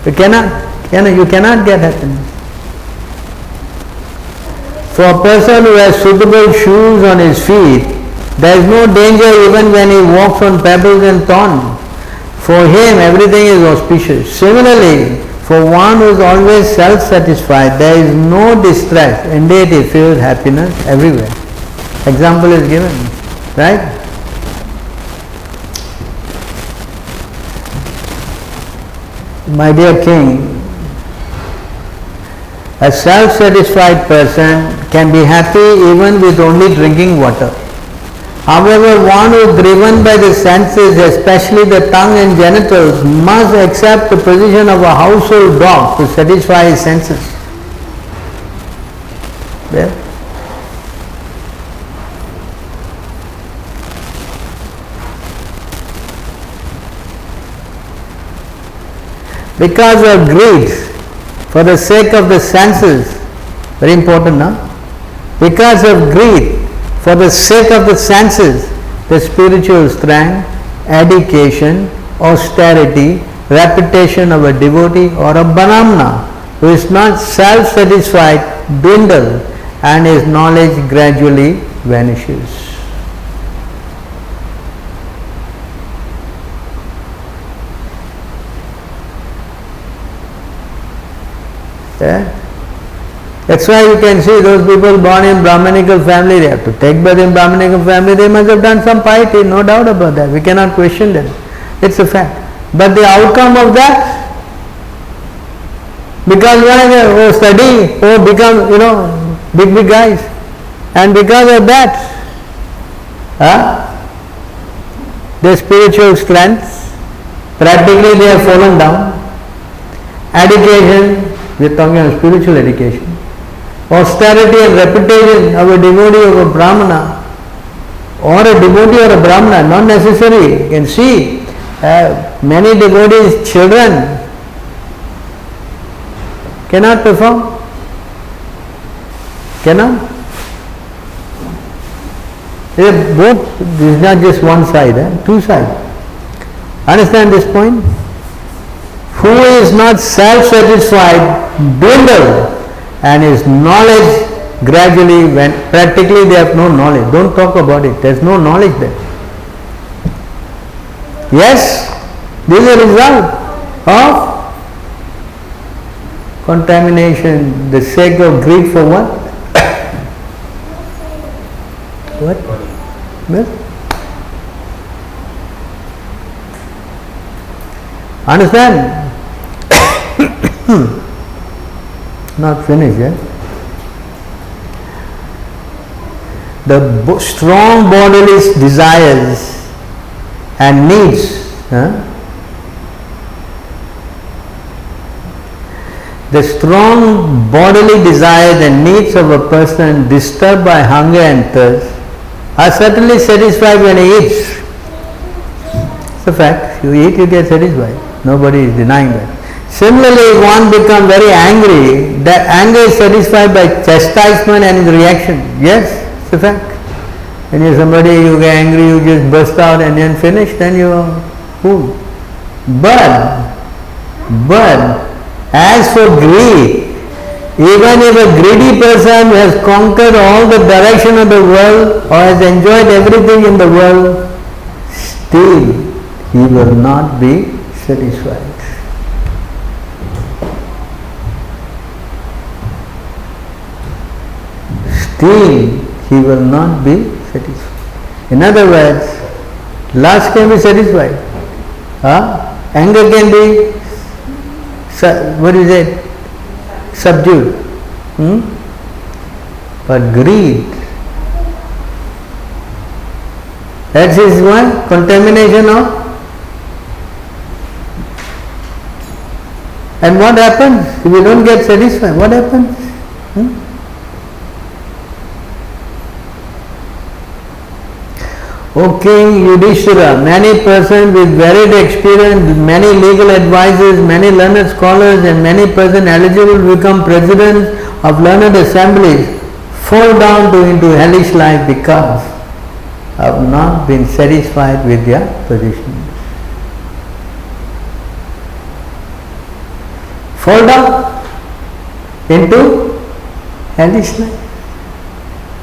You cannot get happiness. For a person who has suitable shoes on his feet There is no danger even when he walks on pebbles and thorns. For him, everything is auspicious. Similarly, for one who is always self-satisfied, there is no distress. Indeed, he feels happiness everywhere. Example is given, right? My dear king, a self-satisfied person can be happy even with only drinking water. However, one who is driven by the senses, especially the tongue and genitals, must accept the position of a household dog to satisfy his senses. There. Because of greed, for the sake of the senses, very important, no? Because of greed, for the sake of the senses, the spiritual strength, education, austerity, reputation of a devotee or a brahmana who is not self-satisfied dwindle and his knowledge gradually vanishes. Yeah? That's why you can see those people born in Brahmanical family, they have to take birth in Brahmanical family, they must have done some piety, no doubt about that. We cannot question that. It's a fact. But the outcome of that, because when they study, become, big guys. And because of that, their spiritual strengths, practically they have fallen down. Education, we are talking about spiritual education. Austerity and reputation of a devotee of a brahmana, or a devotee or a brahmana, not necessary. You can see many devotees' children cannot perform. Cannot. Both, this is not just one side, two sides. Understand this point? Who is not self-satisfied dwindle and his knowledge gradually went, practically they have no knowledge. Don't talk about it. There is no knowledge there. Yes, this is a result of contamination, the sake of greed for what? What? Yes? Understand? Not finished yet. The strong bodily desires and needs, the strong bodily desires and needs of a person disturbed by hunger and thirst are certainly satisfied when he eats. It's a fact. You eat, you get satisfied. Nobody is denying that. Similarly, if one becomes very angry, that anger is satisfied by chastisement and reaction. Yes, it's a fact. When you get angry, you just burst out and then finish, then you are cool. But as for greed, even if a greedy person has conquered all the direction of the world or has enjoyed everything in the world, still he will not be satisfied. Still he will not be satisfied. In other words, lust can be satisfied. Anger can be, subdued. But greed, that is one contamination of. And what happens if you don't get satisfied? What happens? O King Yudhishthira, many persons with varied experience, many legal advisors, many learned scholars and many persons eligible to become presidents of learned assemblies fall down into hellish life because have not been satisfied with their positions. Fall down into hellish life.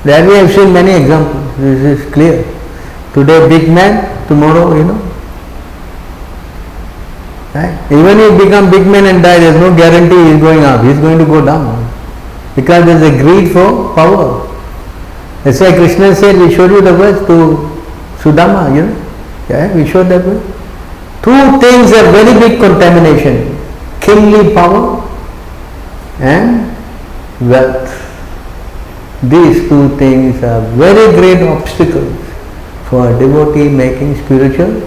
There we have seen many examples. This is clear. Today big man, tomorrow, right? Even if he become big man and die, there is no guarantee he is going up. He is going to go down. Because there is a greed for power. That's why Krishna said, we showed you the verse to Sudama, Yeah, we showed that verse. Two things are very big contamination. Kingly power and wealth. These two things are very great obstacles for a devotee making spiritual.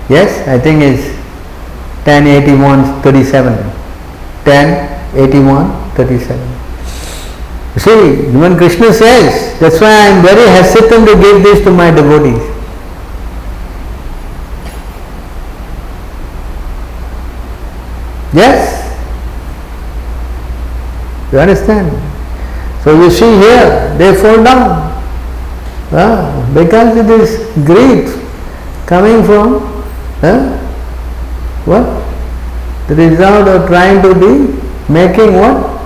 Yes, I think it's 10:81:37. 10:81:37. You see, when Krishna says, that's why I am very hesitant to give this to my devotees. Yes? You understand? So you see here, they fall down. Because it is greed coming from what? The result of trying to be making what?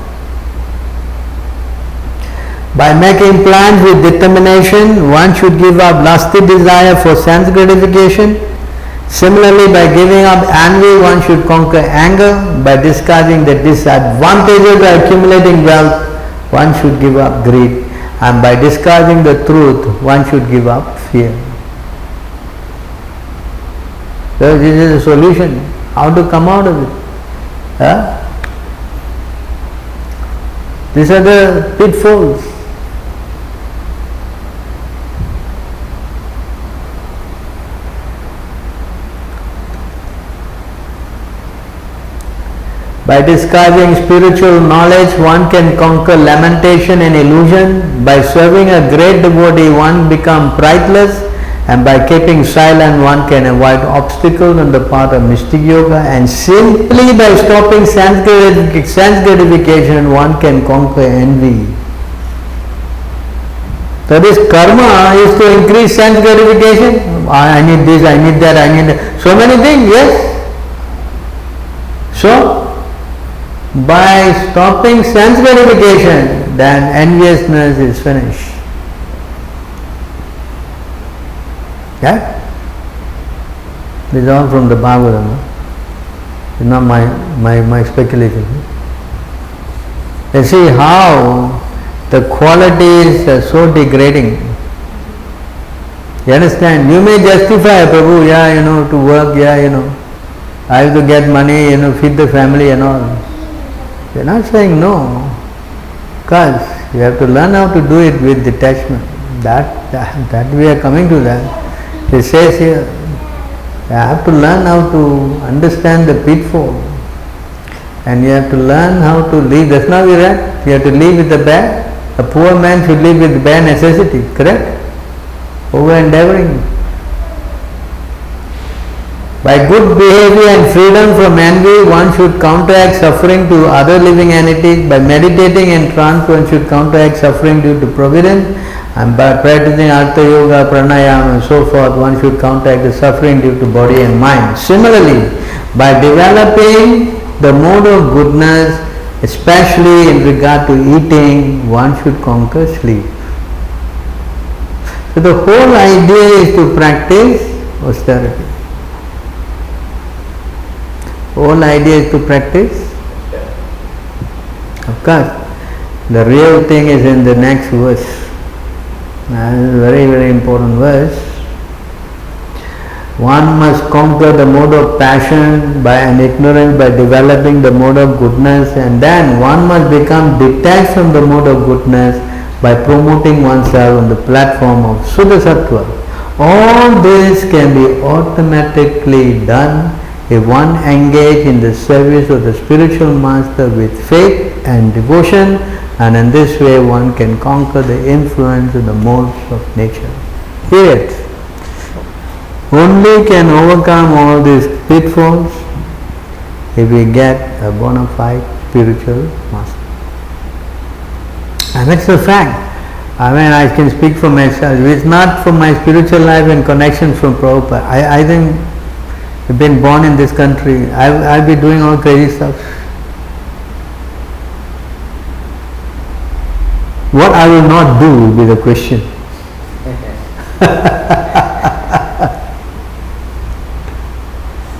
By making plans with determination, one should give up lusty desire for sense gratification. Similarly, by giving up envy, one should conquer anger. By discarding the disadvantages of accumulating wealth, one should give up greed. And by discarding the truth, one should give up fear. So this is a solution. How to come out of it? These are the pitfalls. By discarding spiritual knowledge, one can conquer lamentation and illusion. By serving a great devotee, one becomes prideless. And by keeping silent, one can avoid obstacles on the path of mystic yoga. And simply by stopping sense gratification, one can conquer envy. So this karma is to increase sense gratification. I need this, I need that, I need that. So many things, yes. So, by stopping sense gratification, then enviousness is finished. Yeah? This is all from the Bhagavatam. It's not my speculation. You see how the qualities are so degrading. You understand? You may justify, Prabhu, to work, I have to get money, feed the family and all. You're not saying no, because you have to learn how to do it with detachment. That we are coming to that. It says here, you have to learn how to understand the pitfall, and you have to learn how to live. That's not right. You have to live with the bare. A poor man should live with bare necessity, correct? Over endeavoring. By good behavior and freedom from envy, one should counteract suffering to other living entities. By meditating in trance, one should counteract suffering due to providence. And by practicing Artha Yoga, Pranayama and so forth, one should counteract the suffering due to body and mind. Similarly, by developing the mode of goodness, especially in regard to eating, one should conquer sleep. So the whole idea is to practice austerity. Whole idea is to practice. Of course, the real thing is in the next verse. That is a very, very important verse. One must conquer the mode of passion and ignorance by developing the mode of goodness, and then one must become detached from the mode of goodness by promoting oneself on the platform of Suddha Sattva. All this can be automatically done if one engages in the service of the spiritual master with faith and devotion, and in this way one can conquer the influence of the modes of nature. Yet, only can overcome all these pitfalls if we get a bona fide spiritual master. And that's a fact. I can speak for myself. If it's not for my spiritual life and connection from Prabhupada, I think I've been born in this country, I'll be doing all crazy stuff. What I will not do will be the question.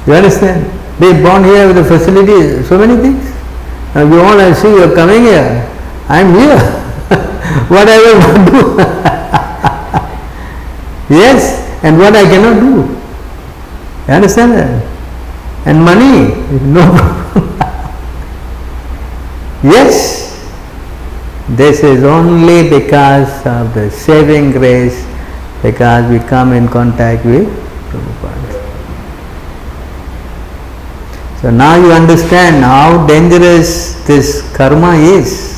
You understand? They born here with the facilities, so many things. Now you all I see, you are coming here. I am here. What I will not do? Yes, and what I cannot do. You understand that? And money, no problem. Yes, this is only because of the saving grace, because we come in contact with Prabhupada. So now you understand how dangerous this karma is.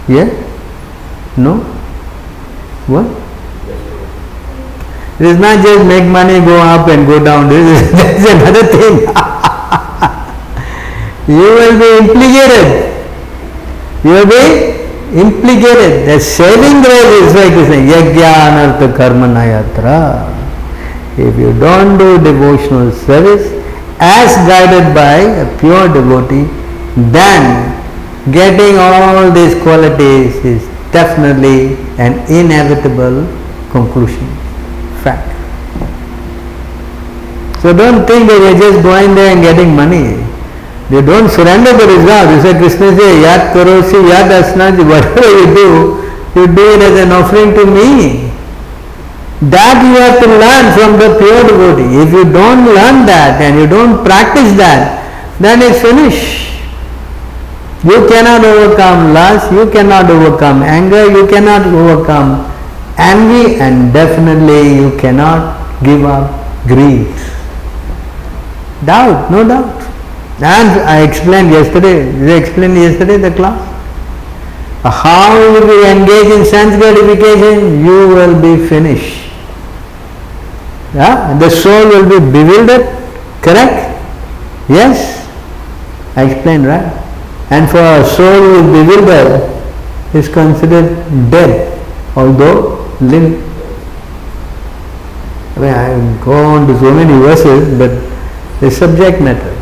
Yeah? No? What? It is not just make money, go up and go down. This is another thing. You will be implicated. You will be implicated. The saving grace is like this: yajna anartha karma nayatra. If you don't do devotional service as guided by a pure devotee, then getting all these qualities is definitely an inevitable conclusion, fact. So don't think that you're just going there and getting money. You don't surrender the result. You say, Krishna says, yat karosi, yat asnaji, whatever you do it as an offering to me. That you have to learn from the pure devotee. If you don't learn that and you don't practice that, then it's finished. You cannot overcome lust, you cannot overcome anger, you cannot overcome envy, and definitely you cannot give up greed. Doubt, no doubt. And I explained yesterday, the class. How you will engage in sense gratification, you will be finished. Yeah? The soul will be bewildered, correct? Yes? I explained, right? And for a soul who is bewildered is considered dead, although living. I mean, I go on to so many verses, but the subject matter.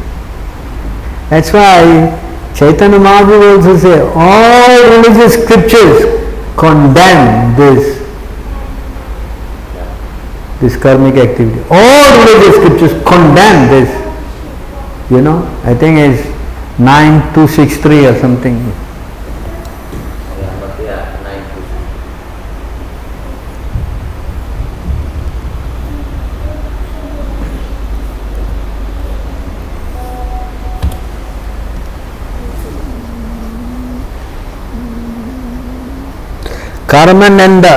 That's why Chaitanya Mahaprabhu also say all religious scriptures condemn this karmic activity. All religious scriptures condemn this. You know, I think it's 9263 or something. Yeah, but yeah, 926. कर्मनंदा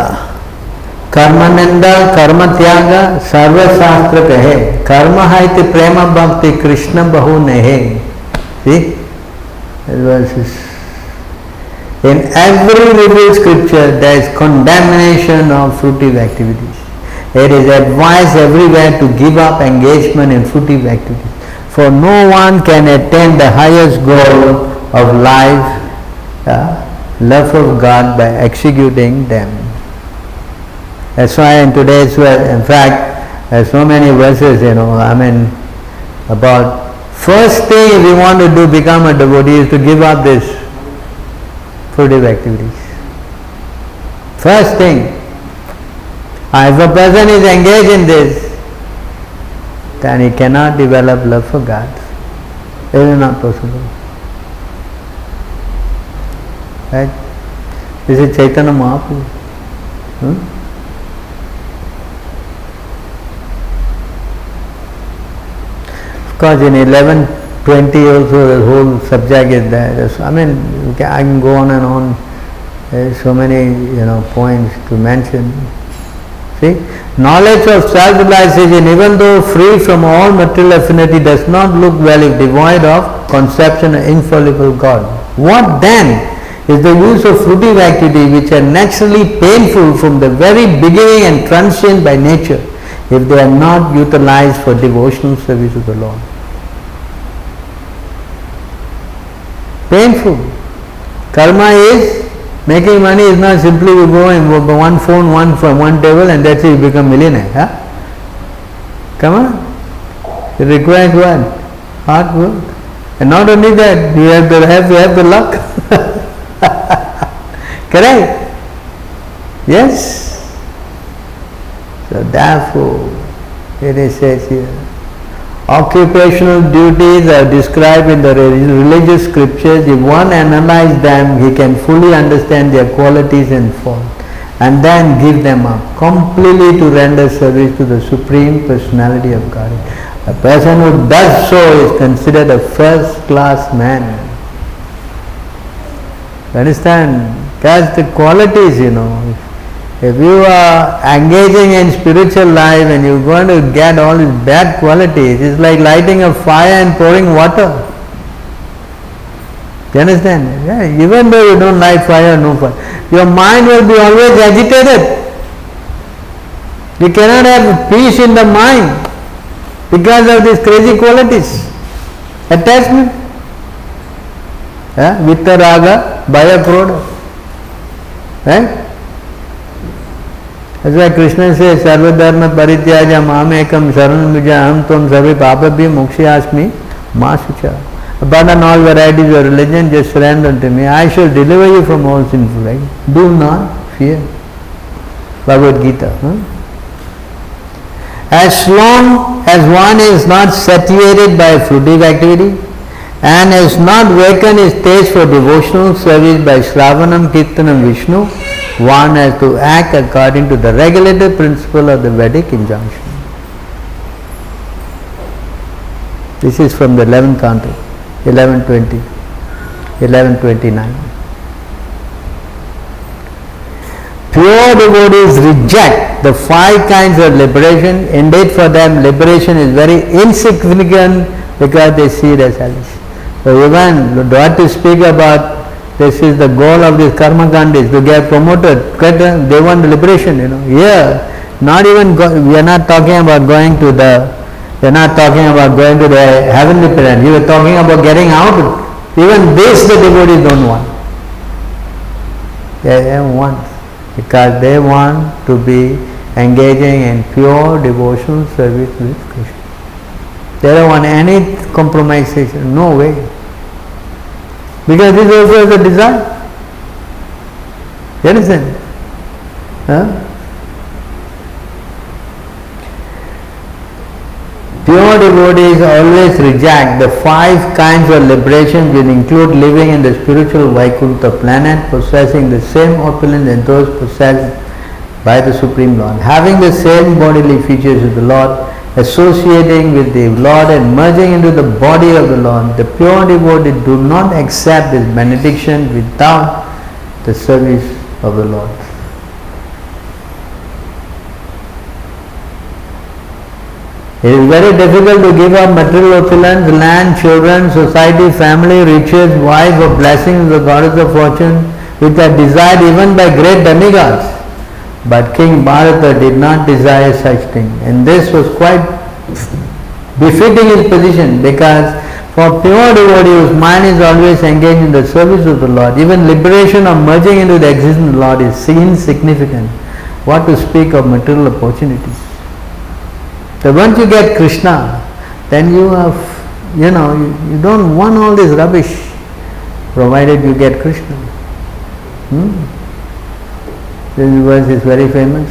कर्म त्याग सर्वशास्त्र कहे कर्म है ते प्रेम भक्ति कृष्ण बहु नेहे. See? In every revealed scripture there is condemnation of fruitive activities. It is advised everywhere to give up engagement in fruitive activities, for no one can attain the highest goal of life, love of God, by executing them. That's why in today's world, in fact, there's so many verses, about first thing if you want to do, become a devotee, is to give up this fruitive activities. First thing. If a person is engaged in this, then he cannot develop love for God. It is not possible. Right? This is Chaitanya Mahaprabhu. Of course, in 11:20 also the whole subject is there. I can go on and on. There are so many points to mention. See, knowledge of self-realization, even though free from all material affinity, does not look well if devoid of conception of infallible God. What then is the use of fruitive activity, which are naturally painful from the very beginning and transient by nature, if they are not utilized for devotional service of the Lord? Painful. Karma is, making money is not simply you go and one phone, one from one table, and that's it, you become millionaire. Huh? Come on. It requires what? Hard work. And not only that, you have to have the luck. Correct? Yes. So therefore, it says here, occupational duties are described in the religious scriptures. If one analyzes them, he can fully understand their qualities and faults, and then give them up completely to render service to the Supreme Personality of Godhead. A person who does so is considered a first-class man. You understand? That's the qualities, If you are engaging in spiritual life and you're going to get all these bad qualities, it's like lighting a fire and pouring water. You understand? Yeah, even though you don't light fire, no fire, your mind will be always agitated. You cannot have peace in the mind because of these crazy qualities. Attachment. Vitta raga, bhaya krodha. Right? That's why Krishna says, Sarva dharma parityaja mamekam sharanam vijaya aham tvam sarve papabhya mokshayasmi ma sucha. Abandon all varieties of religion, just surrender unto me. I shall deliver you from all sinful acts. Do not fear. Bhagavad Gita. As long as one is not satiated by fruitive activity and has not awakened his taste for devotional service by Shravanam, Kirtanam, Vishnu, one has to act according to the regulated principle of the Vedic injunction. This is from the 11th canto, 11:20, 11:29. Pure devotees reject the 5 kinds of liberation. Indeed, for them, liberation is very insignificant because they see it as hellish. So even what to speak about, this is the goal of this karma kandis, to get promoted. They want liberation, Here, not even we are not talking about going to the heavenly planet. You are talking about getting out. Even this the devotees don't want. They don't want, because they want to be engaging in pure devotional service with Krishna. They don't want any compromisation. No way. Because this also is a desire. You understand? Pure devotees always reject the 5 kinds of liberation, which include living in the spiritual Vaikuntha planet, possessing the same opulence as those possessed by the Supreme Lord, having the same bodily features of the Lord, associating with the Lord and merging into the body of the Lord. The pure devotees do not accept this benediction without the service of the Lord. It is very difficult to give up material opulence, land, children, society, family, riches, wife, or blessings of the goddess of fortune, which are desired even by great demigods. But King Bharata did not desire such thing, and this was quite befitting his position, because for pure devotee whose mind is always engaged in the service of the Lord, even liberation or merging into the existence of the Lord is insignificant. What to speak of material opportunities? So once you get Krishna, then you have, you don't want all this rubbish, provided you get Krishna. This verse is very famous.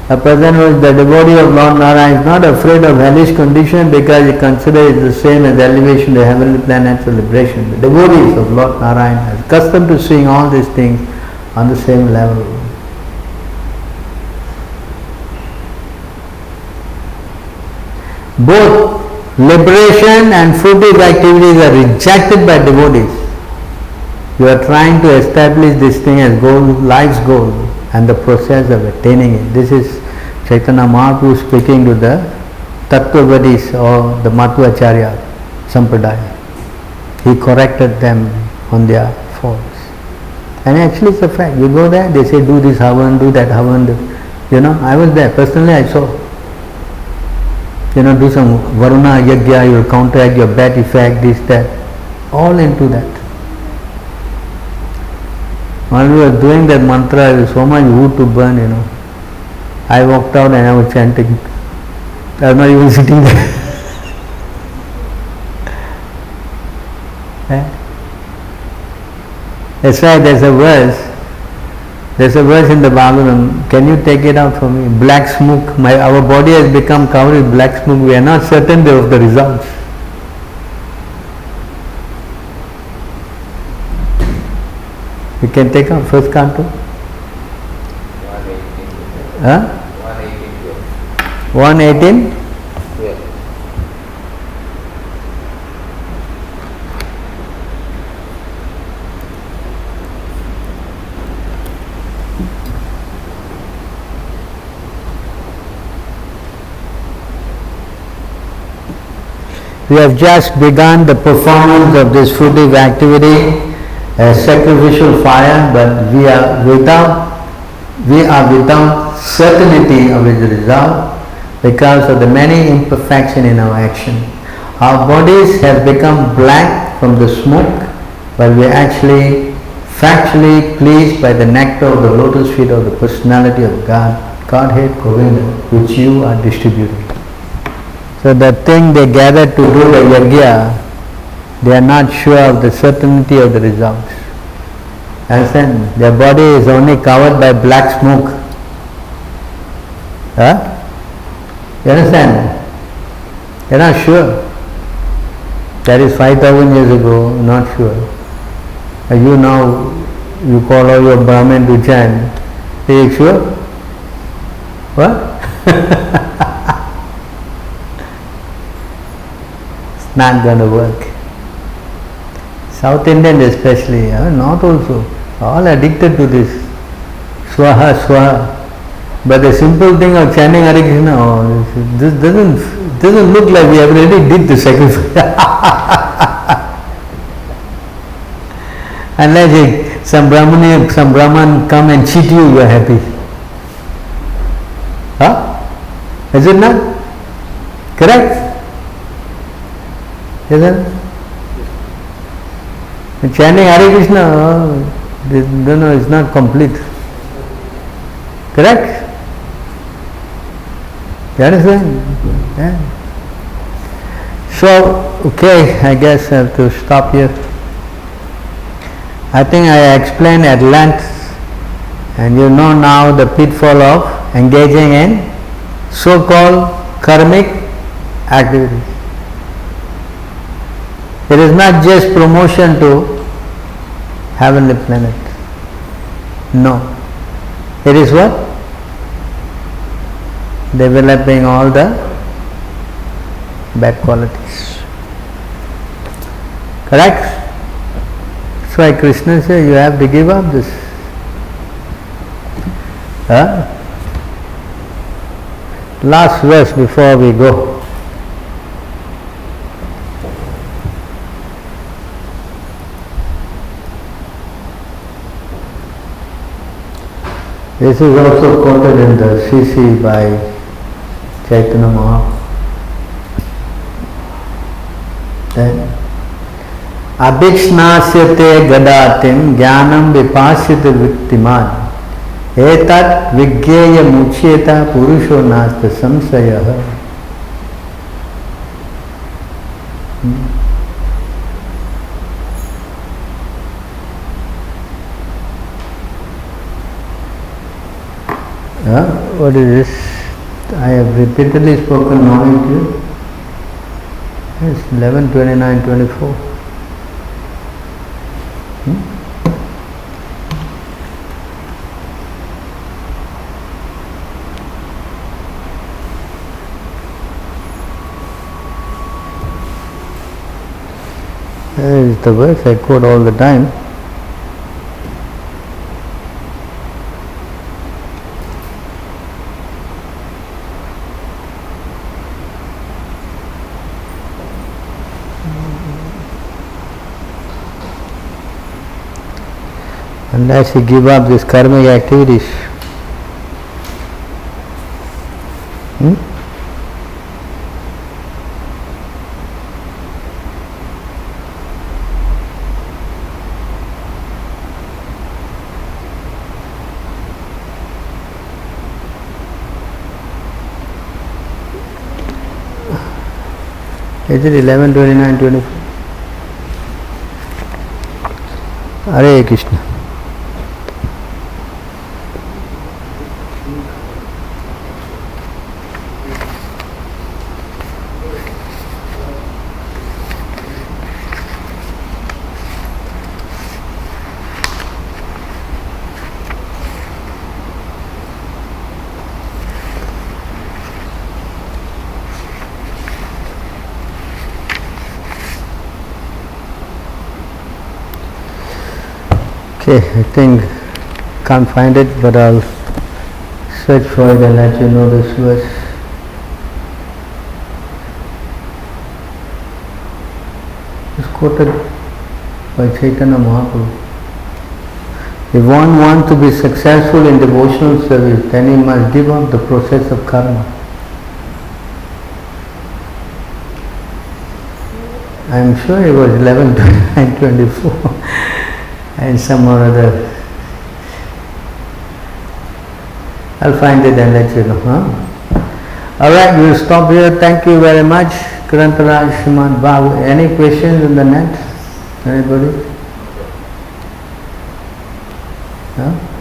A person who is the devotee of Lord Narayana is not afraid of hellish condition, because he considers it the same as elevation to the heavenly planets or liberation. The devotees of Lord Narayana are accustomed to seeing all these things on the same level. Both liberation and fruitive activities are rejected by devotees. You are trying to establish this thing as goal, life's goal, and the process of attaining it. This is Chaitanya Mahaprabhu speaking to the Tattvavadis or the Madhvacharya Sampradaya. He corrected them on their faults. And actually it's a fact. You go there, they say do this havan, do that havan. I was there. Personally I saw. Do some Varuna Yagya, you will counteract your bad effect, this, that. All into that. While we were doing that mantra, there was so much wood to burn, I walked out and I was chanting. I was not even sitting there. That's why there's a verse There's a verse in the Bhagavatam. Can you take it out for me? Black smoke. Our body has become covered with black smoke. We are not certain of the results. You can take out first canto. 118. Huh? 118. 118? Yeah. We have just begun the performance of this fruitive activity, a sacrificial fire, but we are without certainty of its result because of the many imperfections in our action. Our bodies have become black from the smoke, but we are actually factually pleased by the nectar of the lotus feet of the personality of Godhead Govinda, which you are distributing. So the thing they gather to do the yajna, they are not sure of the certainty of the results. Understand? Their body is only covered by black smoke. Huh? You understand? They are not sure. That is 5,000 years ago, not sure. And you now, you call all your Brahmin to chant. Are you sure? What? Not going to work. South Indian especially, North also, all addicted to this swaha swaha. But the simple thing of chanting Hare Krishna, this doesn't look like we already did the sacrifice. Unless some Brahman come and cheat you are happy. Huh? Is it not? Correct? Isn't it? Chanting Hare Krishna, no, it's not complete. Correct? You understand? Yeah. So, okay, I guess I have to stop here. I think I explained at length, and you know now the pitfall of engaging in so-called karmic activities. It is not just promotion to heavenly planet. No. It is what? Developing all the bad qualities. Correct? That's why Krishna says you have to give up this. Last verse before we go. This is also quoted in the CC by Chaitanya Mahaprabhu. Abhikshnasyate gadatim jnanam vipasyate viktiman etat vigyeya muchyeta purusho nasta samsayah. What is this? I have repeatedly spoken knowledge to you. It's 11:29:24. That is the verse I quote all the time. Unless you give up these karmic activities. Is it 11:29:24? Hare Krishna. Okay, I think can't find it, but I'll search for it and let you know this verse. It's quoted by Chaitanya Mahaprabhu. If one wants to be successful in devotional service, then he must give up the process of karma. I'm sure it was 11/29/24 and some or other. I'll find it and let you know. Alright, we'll stop here. Thank you very much. Grantaraj, Srimad Babu. Any questions in the net? Anybody? Huh?